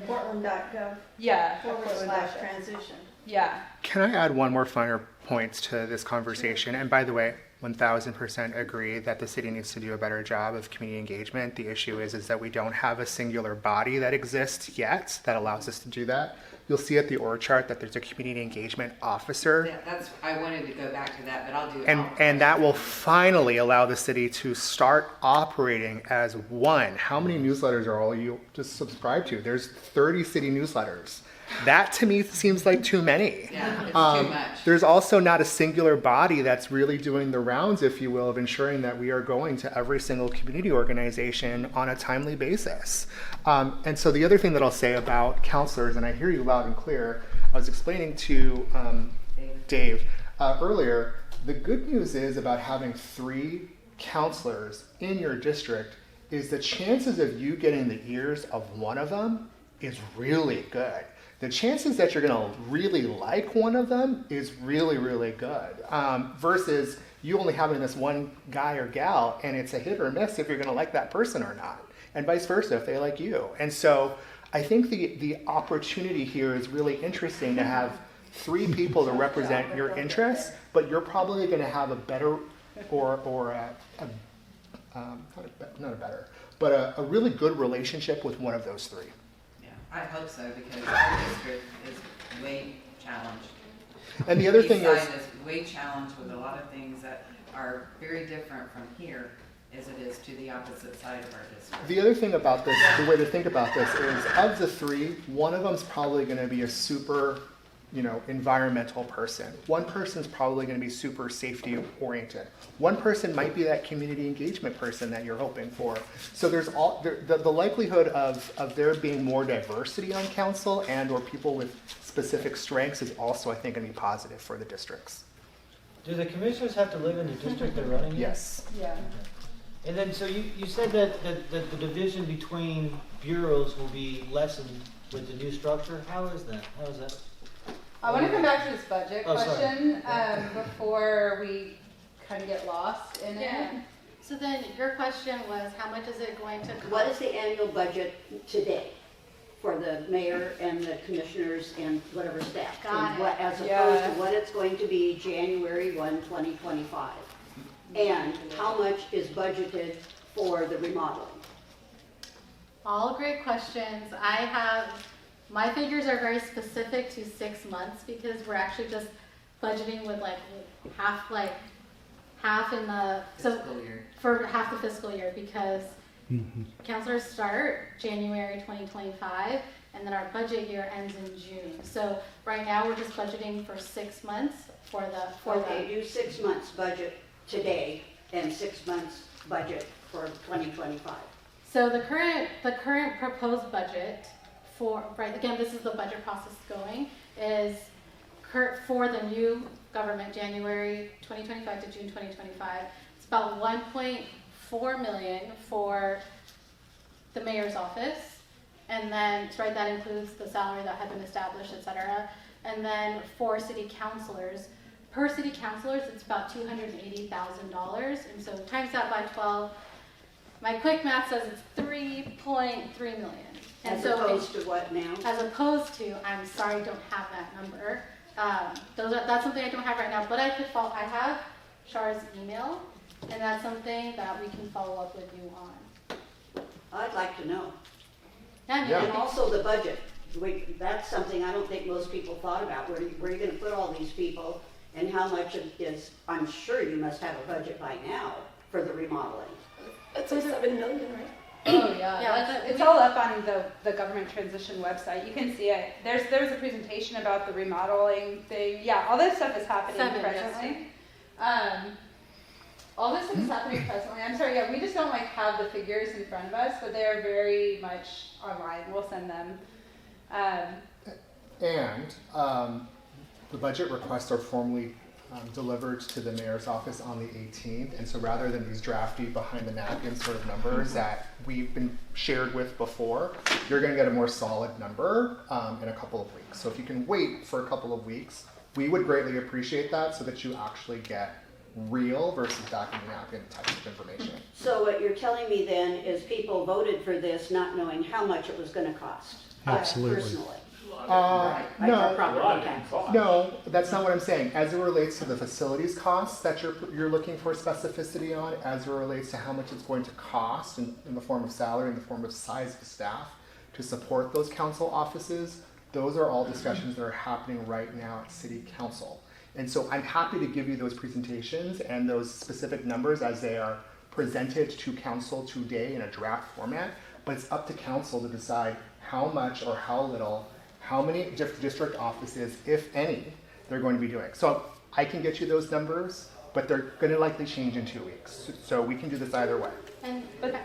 Portland.gov. Yeah. /transition. Yeah. Can I add one more finer point to this conversation? And by the way, 1000% agree that the city needs to do a better job of community engagement. The issue is that we don't have a singular body that exists yet that allows us to do that. You'll see at the org chart that there's a community engagement officer. Yeah, I wanted to go back to that, but I'll do it. And that will finally allow the city to start operating as one. How many newsletters are all you just subscribe to? There's 30 city newsletters. That to me seems like too many. Yeah, it's too much. There's also not a singular body that's really doing the rounds, if you will, of ensuring that we are going to every single community organization on a timely basis. And so the other thing that I'll say about counselors, and I hear you loud and clear, I was explaining to Dave earlier, the good news is about having 3 counselors in your district is the chances of you getting the ears of one of them is really good. The chances that you're going to really like one of them is really, really good. Versus you only having this one guy or gal, and it's a hit or miss if you're going to like that person or not, and vice versa if they like you. And so I think the opportunity here is really interesting to have 3 people to represent your interests, but you're probably going to have a better a really good relationship with one of those 3. I hope so, because our district is way challenged. And the other thing is way challenged with a lot of things that are very different from here as it is to the opposite side of our district. The other thing about this, the way to think about this is, of the 3, one of them's probably going to be a super, environmental person. One person's probably going to be super safety oriented. One person might be that community engagement person that you're hoping for. So there's the likelihood of there being more diversity on council and or people with specific strengths is also, I think, going to be positive for the districts. Do the commissioners have to live in the district they're running in? Yes. Yeah. And then, so you said that the division between bureaus will be lessened with the new structure. How is that? I want to come back to this budget question Sorry. Before we kind of get lost in it. So then your question was, how much is it going to cost? What is the annual budget today for the mayor and the commissioners and whatever staff? Got it. As opposed to what it's going to be January 1, 2025? And how much is budgeted for the remodeling? All great questions. My figures are very specific to 6 months because we're actually just budgeting with half in the fiscal year. For half the fiscal year, because councilors start January 2025 and then our budget year ends in June. So right now we're just budgeting for 6 months do 6 months budget today and 6 months budget for 2025. So the current proposed budget again, this is the budget process going, is for the new government, January 2025 to June 2025, it's about 1.4 million for the mayor's office. And then, right, that includes the salary that had been established, et cetera. And then for city councilors, per city councilors, it's about $280,000. And so times that by 12, my quick math says it's 3.3 million. And as so opposed to what now? As opposed to, I'm sorry, don't have that number. That's something I don't have right now, but I have Char's email, and that's something that we can follow up with you on. I'd like to know. Yeah. And also the budget. That's something I don't think most people thought about. Where are you going to put all these people, and how much is, I'm sure you must have a budget by now for the remodeling. It's like 7 million, right? Oh yeah, it's all up on the government transition website. You can see it. There was a presentation about the remodeling thing. Yeah, all this stuff is happening presently. All this stuff is happening presently. I'm sorry, yeah, we just don't have the figures in front of us, but they are very much online. We'll send them. The budget requests are formally delivered to the mayor's office on the 18th, and so rather than these drafty behind the napkin sort of numbers that we've been shared with before, you're going to get a more solid number in a couple of weeks. So if you can wait for a couple of weeks, we would greatly appreciate that, so that you actually get real versus back in the napkin types of information. So what you're telling me then is people voted for this not knowing how much it was going to cost. Absolutely. Personally. No, that's not what I'm saying. As it relates to the facilities costs that you're looking for specificity on, as it relates to how much it's going to cost in the form of salary, in the form of size of staff to support those council offices, those are all discussions that are happening right now at City Council. And so I'm happy to give you those presentations and those specific numbers as they are presented to council today in a draft format, but it's up to council to decide how much or how little, how many district offices, if any, they're going to be doing. So I can get you those numbers, but they're going to likely change in 2 weeks. So we can do this either way. Go ahead.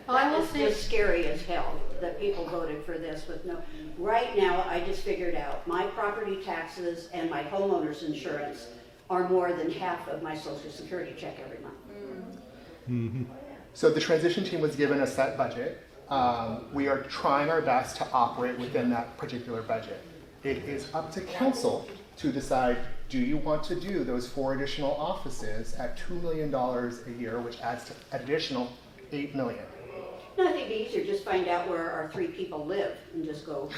That is just scary as hell that people voted for this with no. Right now, I just figured out my property taxes and my homeowner's insurance are more than half of my Social Security check every month. Mm-hmm. So the transition team was given a set budget. We are trying our best to operate within that particular budget. It is up to council to decide, do you want to do those 4 additional offices at $2 million a year, which adds to additional $8 million. No, I think it'd be easier just find out where our 3 people live and just go.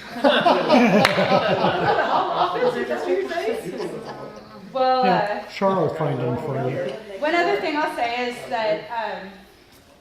Well, yeah, Char will find them for you. One other thing I'll say is that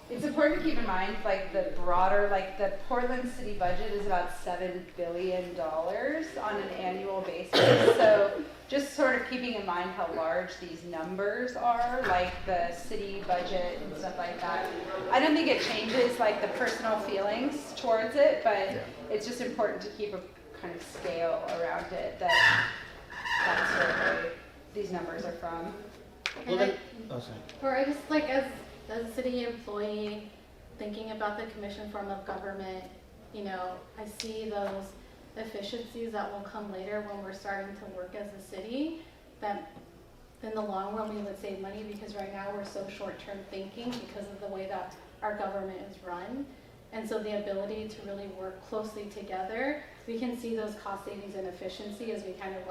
it's important to keep in mind, the broader, the Portland city budget is about $7 billion on an annual basis. So just sort of keeping in mind how large these numbers are, like the city budget and stuff like that. I don't think it changes the personal feelings towards it, but it's just important to keep a kind of scale around it that's where these numbers are from. Or I just as a city employee, thinking about the commission form of government, I see those efficiencies that will come later when we're starting to work as a city, that in the long run we would save money, because right now we're so short-term thinking because of the way that our government is run. And so the ability to really work closely together, we can see those cost savings and efficiency as we kind of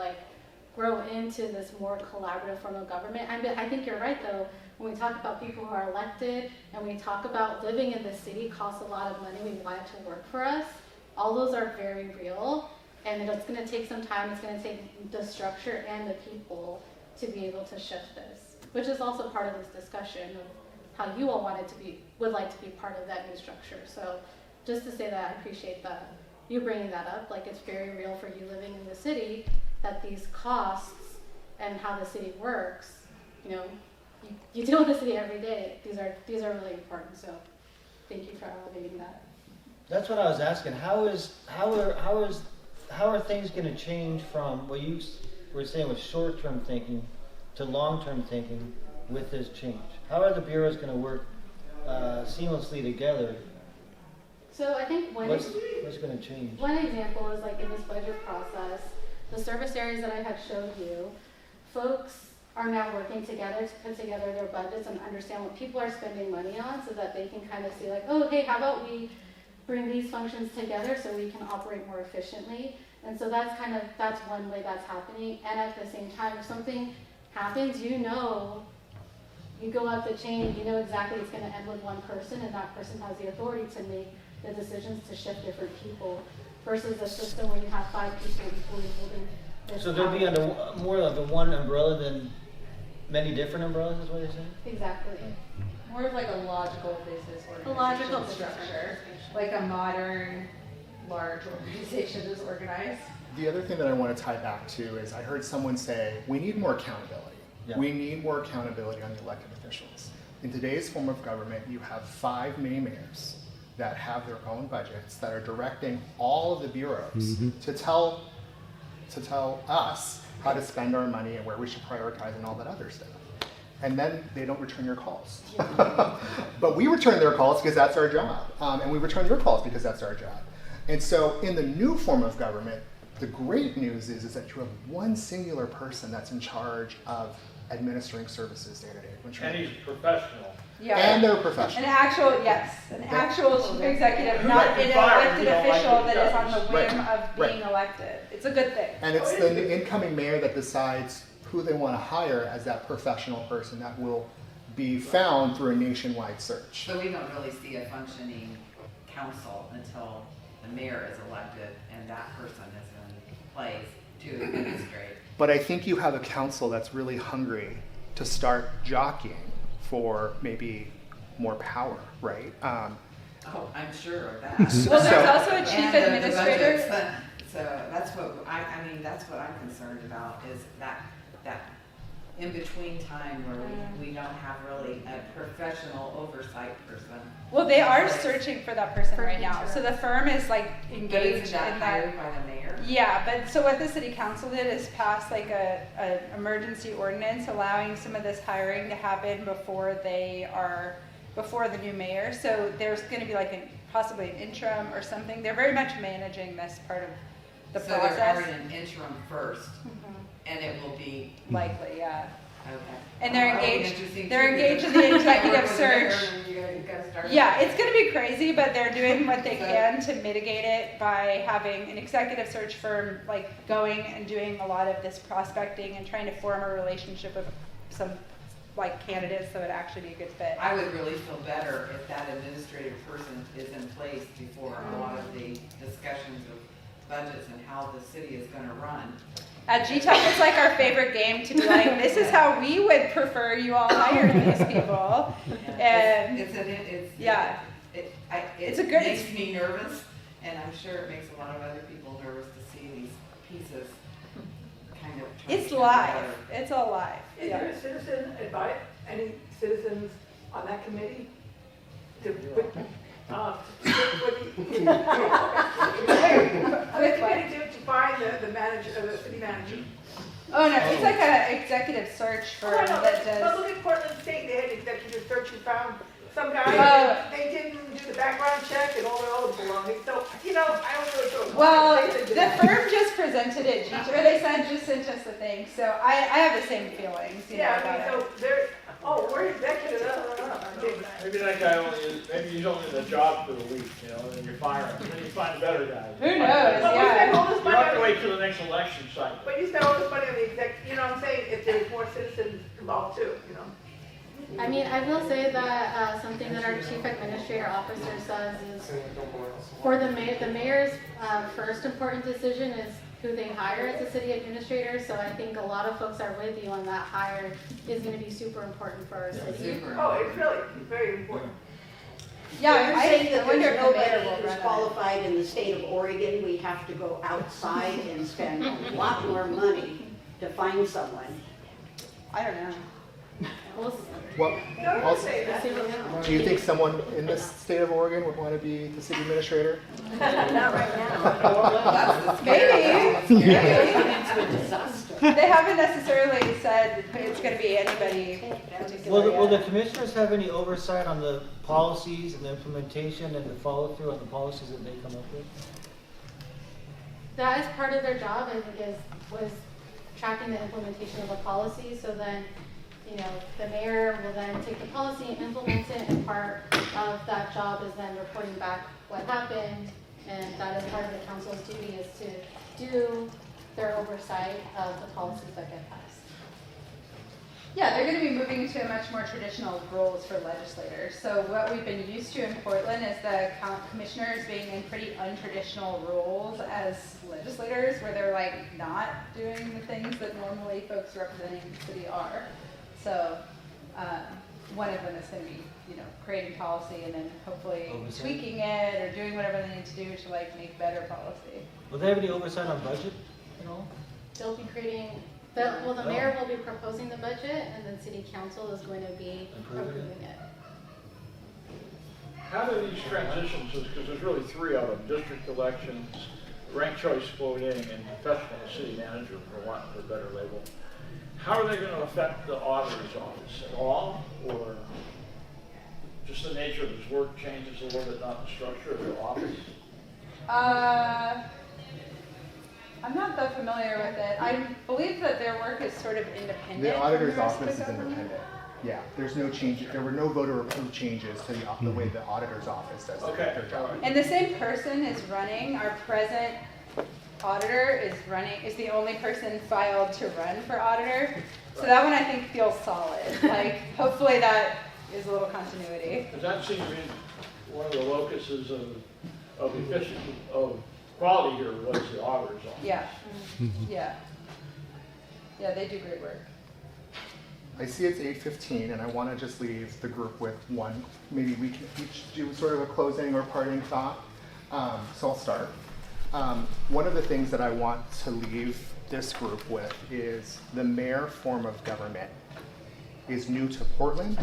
grow into this more collaborative form of government. I think you're right though, when we talk about people who are elected and we talk about living in the city costs a lot of money, we want it to work for us. All those are very real, and it's going to take some time. It's going to take the structure and the people to be able to shift this, which is also part of this discussion of how you all would like to be part of that new structure. So just to say that I appreciate that you bringing that up, it's very real for you living in the city, that these costs and how the city works, you deal with the city every day. These are really important. So thank you for elevating that. That's what I was asking. How are things going to change from what you were saying with short-term thinking to long-term thinking with this change? How are the bureaus going to work seamlessly together? So I think what's going to change? One example is in this budget process, the service areas that I had showed you, folks are now working together to put together their budgets and understand what people are spending money on so that they can kind of see like, oh, hey, how about we bring these functions together so we can operate more efficiently. And so that's one way that's happening. And at the same time, if something happens, you know, you go up the chain, you know exactly it's going to end with one person, and that person has the authority to make the decisions to shift different people versus a system where you have 5 people equally holding this So they'll be power. under more of the one umbrella than many different umbrellas, is what you're saying? Exactly. More of like a logical business A logical organization business structure, like a modern, large organization is organized. The other thing that I want to tie back to is I heard someone say, we need more accountability. Yeah. We need more accountability on the elected officials. In today's form of government, you have 5 mini mayors that have their own budgets that are directing all of the bureaus to tell us how to spend our money and where we should prioritize and all that other stuff. And then they don't return your calls. But we return their calls because that's our job. And we return your calls because that's our job. And so in the new form of government, the great news is that you have one singular person that's in charge of administering services day to day. And he's professional. Yeah. And they're professional. An actual chief executive, Who not they an can fire if elected you don't like official what he that is on does. the whim Right. of being elected. It's a good thing. And it's the incoming mayor that decides who they want to hire as that professional person that will be found through a nationwide search. So we don't really see a functioning council until the mayor is elected and that person is in place to administrate. But I think you have a council that's really hungry to start jockeying for maybe more power, right? Oh, I'm sure of that. Well, there's also a chief And the administrator. budgets, so that's what I mean. That's what I'm concerned about is that in between time where we don't have really a professional oversight person. Well, they are searching for that person right now. So the firm is like But engaged isn't that in hired that. by the mayor? Yeah, but so what the city council did is pass like a emergency ordinance allowing some of this hiring to happen before the new mayor. So there's going to be like possibly an interim or something. They're very much managing this part of the So process. they're hiring an interim first, and it will be Likely, yeah. okay. And they're That'll be engaged. interesting They're too, engaged in because the you can't executive work with the mayor search. and you gotta start Yeah, with- it's going to be crazy, but they're doing what they can to mitigate it by having an executive search firm like going and doing a lot of this prospecting and trying to form a relationship with some like candidates that would actually be a good fit. I would really feel better if that administrative person is in place before a lot of the discussions of budgets and how the city is gonna run. At GTAC, it's like our favorite game to be like, this is how we would prefer you all hire these people. And It's It's a good- makes me nervous, and I'm sure it makes a lot of other people nervous to see these pieces kind of. trying it's to come live. together. It's all live. Is there a citizen advice, any citizens on that committee? To put, to find the manager, the city manager? Oh no, it's like an executive search firm Oh, I know, that but does. look at Portland State, they had executive search and found some guy, Oh. they didn't do the background check and all their other belongings, so, I don't really feel. Well, They did the that. firm just presented it, or they just sent us the thing, so I have the same feelings, Yeah, about I mean, it. so they're, we're executive, Maybe that guy maybe he's only in the job for the week, and then you fire him, and then you find a better guy. Who knows, But we spend all this You money have to on, wait till the next election cycle. but you spend all this money on the exec, you know what I'm saying, if there's more citizens involved too, I mean, I will say that something that our chief administrator officer says is for the mayor's first important decision is who they hire as a city administrator. So I think a lot of folks are with you on that hire is going to be super important for our city. Oh, it's really very important. Yeah, So you're saying that wonder there's if the mayor nobody will who's run it. qualified in the state of Oregon, we have to go outside and spend a lot more money to find someone. I don't know. We'll Well, also, say that. see what happens. do you think someone in the state of Oregon would want to be the city administrator? Not right now. Maybe. It's a disaster. They haven't necessarily said it's going to be anybody particular Will the yet. commissioners have any oversight on the policies and the implementation and the follow-through on the policies that they come up with? that is part of their job, I think, was tracking the implementation of the policy. So then, the mayor will then take the policy and implement it, and part of that job is then reporting back what happened, and that is part of the council's duty, is to do their oversight of the policies that get passed. Yeah, they're going to be moving to a much more traditional roles for legislators. So what we've been used to in Portland is the commissioners being in pretty untraditional roles as legislators, where they're like not doing the things that normally folks representing the city are. So one of them is going to be, creating policy and then hopefully tweaking it or doing whatever they need to do to like make better policy. Will they have any oversight on budget at all? They'll be creating, the mayor will be proposing the budget, and then city council is going to be approving it. How do these transitions, because there's really three of them, district elections, ranked choice voting, and professional city manager, for want of a better label, how are they going to affect the auditor's office at all, or just the nature of his work changes a little bit, not the structure of the office? I'm not that familiar with it. I believe that their work is sort of independent. The auditor's from the rest of office the is government. independent. Yeah, there's no change. There were no voter approved changes to the way the auditor's office does their job. And the same person is running. Our present auditor is the only person filed to run for auditor. So that one I think feels solid. Like hopefully that is a little continuity. Because that seems to be one of the locuses of efficiency, of quality here was the auditor's office. Yeah. Yeah. Yeah, they do great work. I see it's 8:15, and I want to just leave the group with one. Maybe we can each do sort of a closing or parting thought. So I'll start. One of the things that I want to leave this group with is the mayor form of government is new to Portland,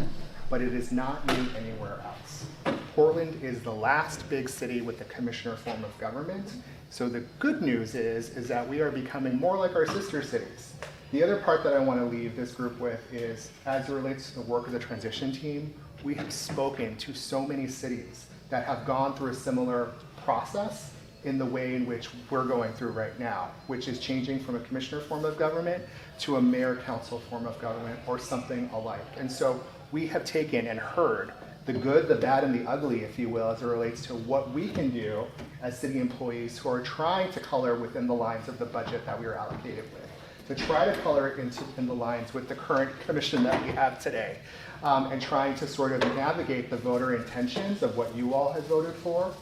but it is not new anywhere else. Portland is the last big city with the commissioner form of government. So the good news is that we are becoming more like our sister cities. The other part that I want to leave this group with is, as it relates to the work of the transition team, we have spoken to so many cities that have gone through a similar process in the way in which we're going through right now, which is changing from a commissioner form of government to a mayor council form of government or something alike. And so we have taken and heard the good, the bad, and the ugly, if you will, as it relates to what we can do as city employees who are trying to color within the lines of the budget that we are allocated with, to try to color it in the lines with the current commission that we have today, and trying to sort of navigate the voter intentions of what you all have voted for,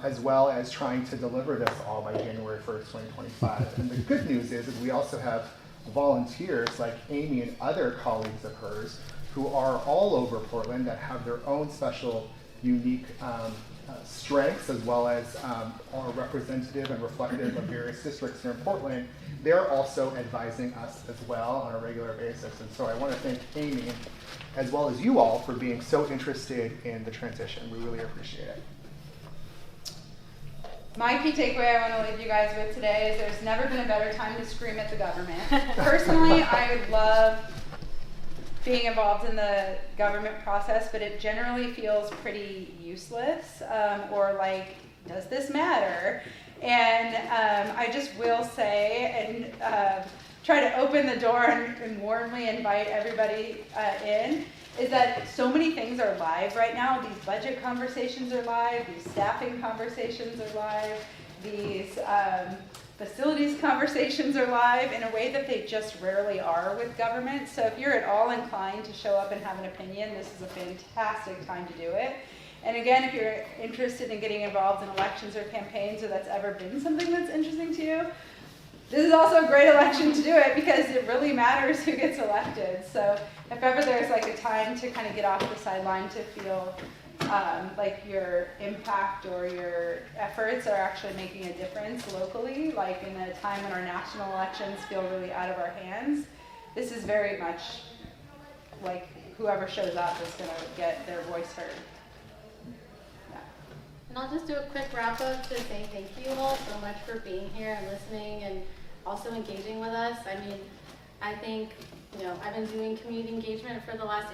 as well as trying to deliver this all by January 1st, 2025. And the good news is we also have volunteers like Amy and other colleagues of hers who are all over Portland that have their own special, unique strengths, as well as are representative and reflective of various districts here in Portland. They're also advising us as well on a regular basis. And so I want to thank Amy, as well as you all, for being so interested in the transition. We really appreciate it. My key takeaway I want to leave you guys with today is there's never been a better time to scream at the government. Personally, I would love being involved in the government process, but it generally feels pretty useless, or like, does this matter? And I just will say and try to open the door and warmly invite everybody in, is that so many things are live right now. These budget conversations are live, these staffing conversations are live, these facilities conversations are live in a way that they just rarely are with government. So if you're at all inclined to show up and have an opinion, this is a fantastic time to do it. And again, if you're interested in getting involved in elections or campaigns, or that's ever been something that's interesting to you, this is also a great election to do it because it really matters who gets elected. So if ever there's like a time to kind of get off the sideline to feel like your impact or your efforts are actually making a difference locally, like in a time when our national elections feel really out of our hands, this is very much like whoever shows up is going to get their voice heard. Yeah. And I'll just do a quick wrap up to say thank you all so much for being here and listening and also engaging with us. I mean, I think, I've been doing community engagement for the last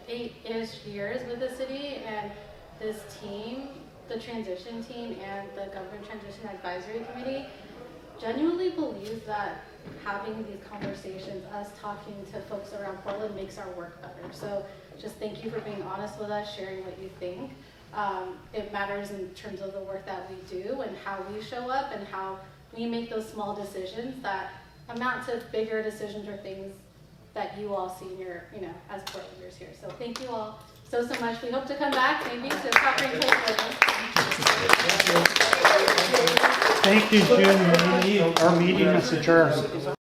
eight-ish years with the city, and this team the transition team and the Government Transition Advisory Committee genuinely believe that having these conversations, us talking to folks around Portland, makes our work better. So just thank you for being honest with us, sharing what you think. It matters in terms of the work that we do and how we show up and how we make those small decisions that amount to bigger decisions or things that you all see in your, as Portlanders here. So thank you all so much. We hope to come back maybe to Covering Portland. Thank you, June. Our meeting is adjourned.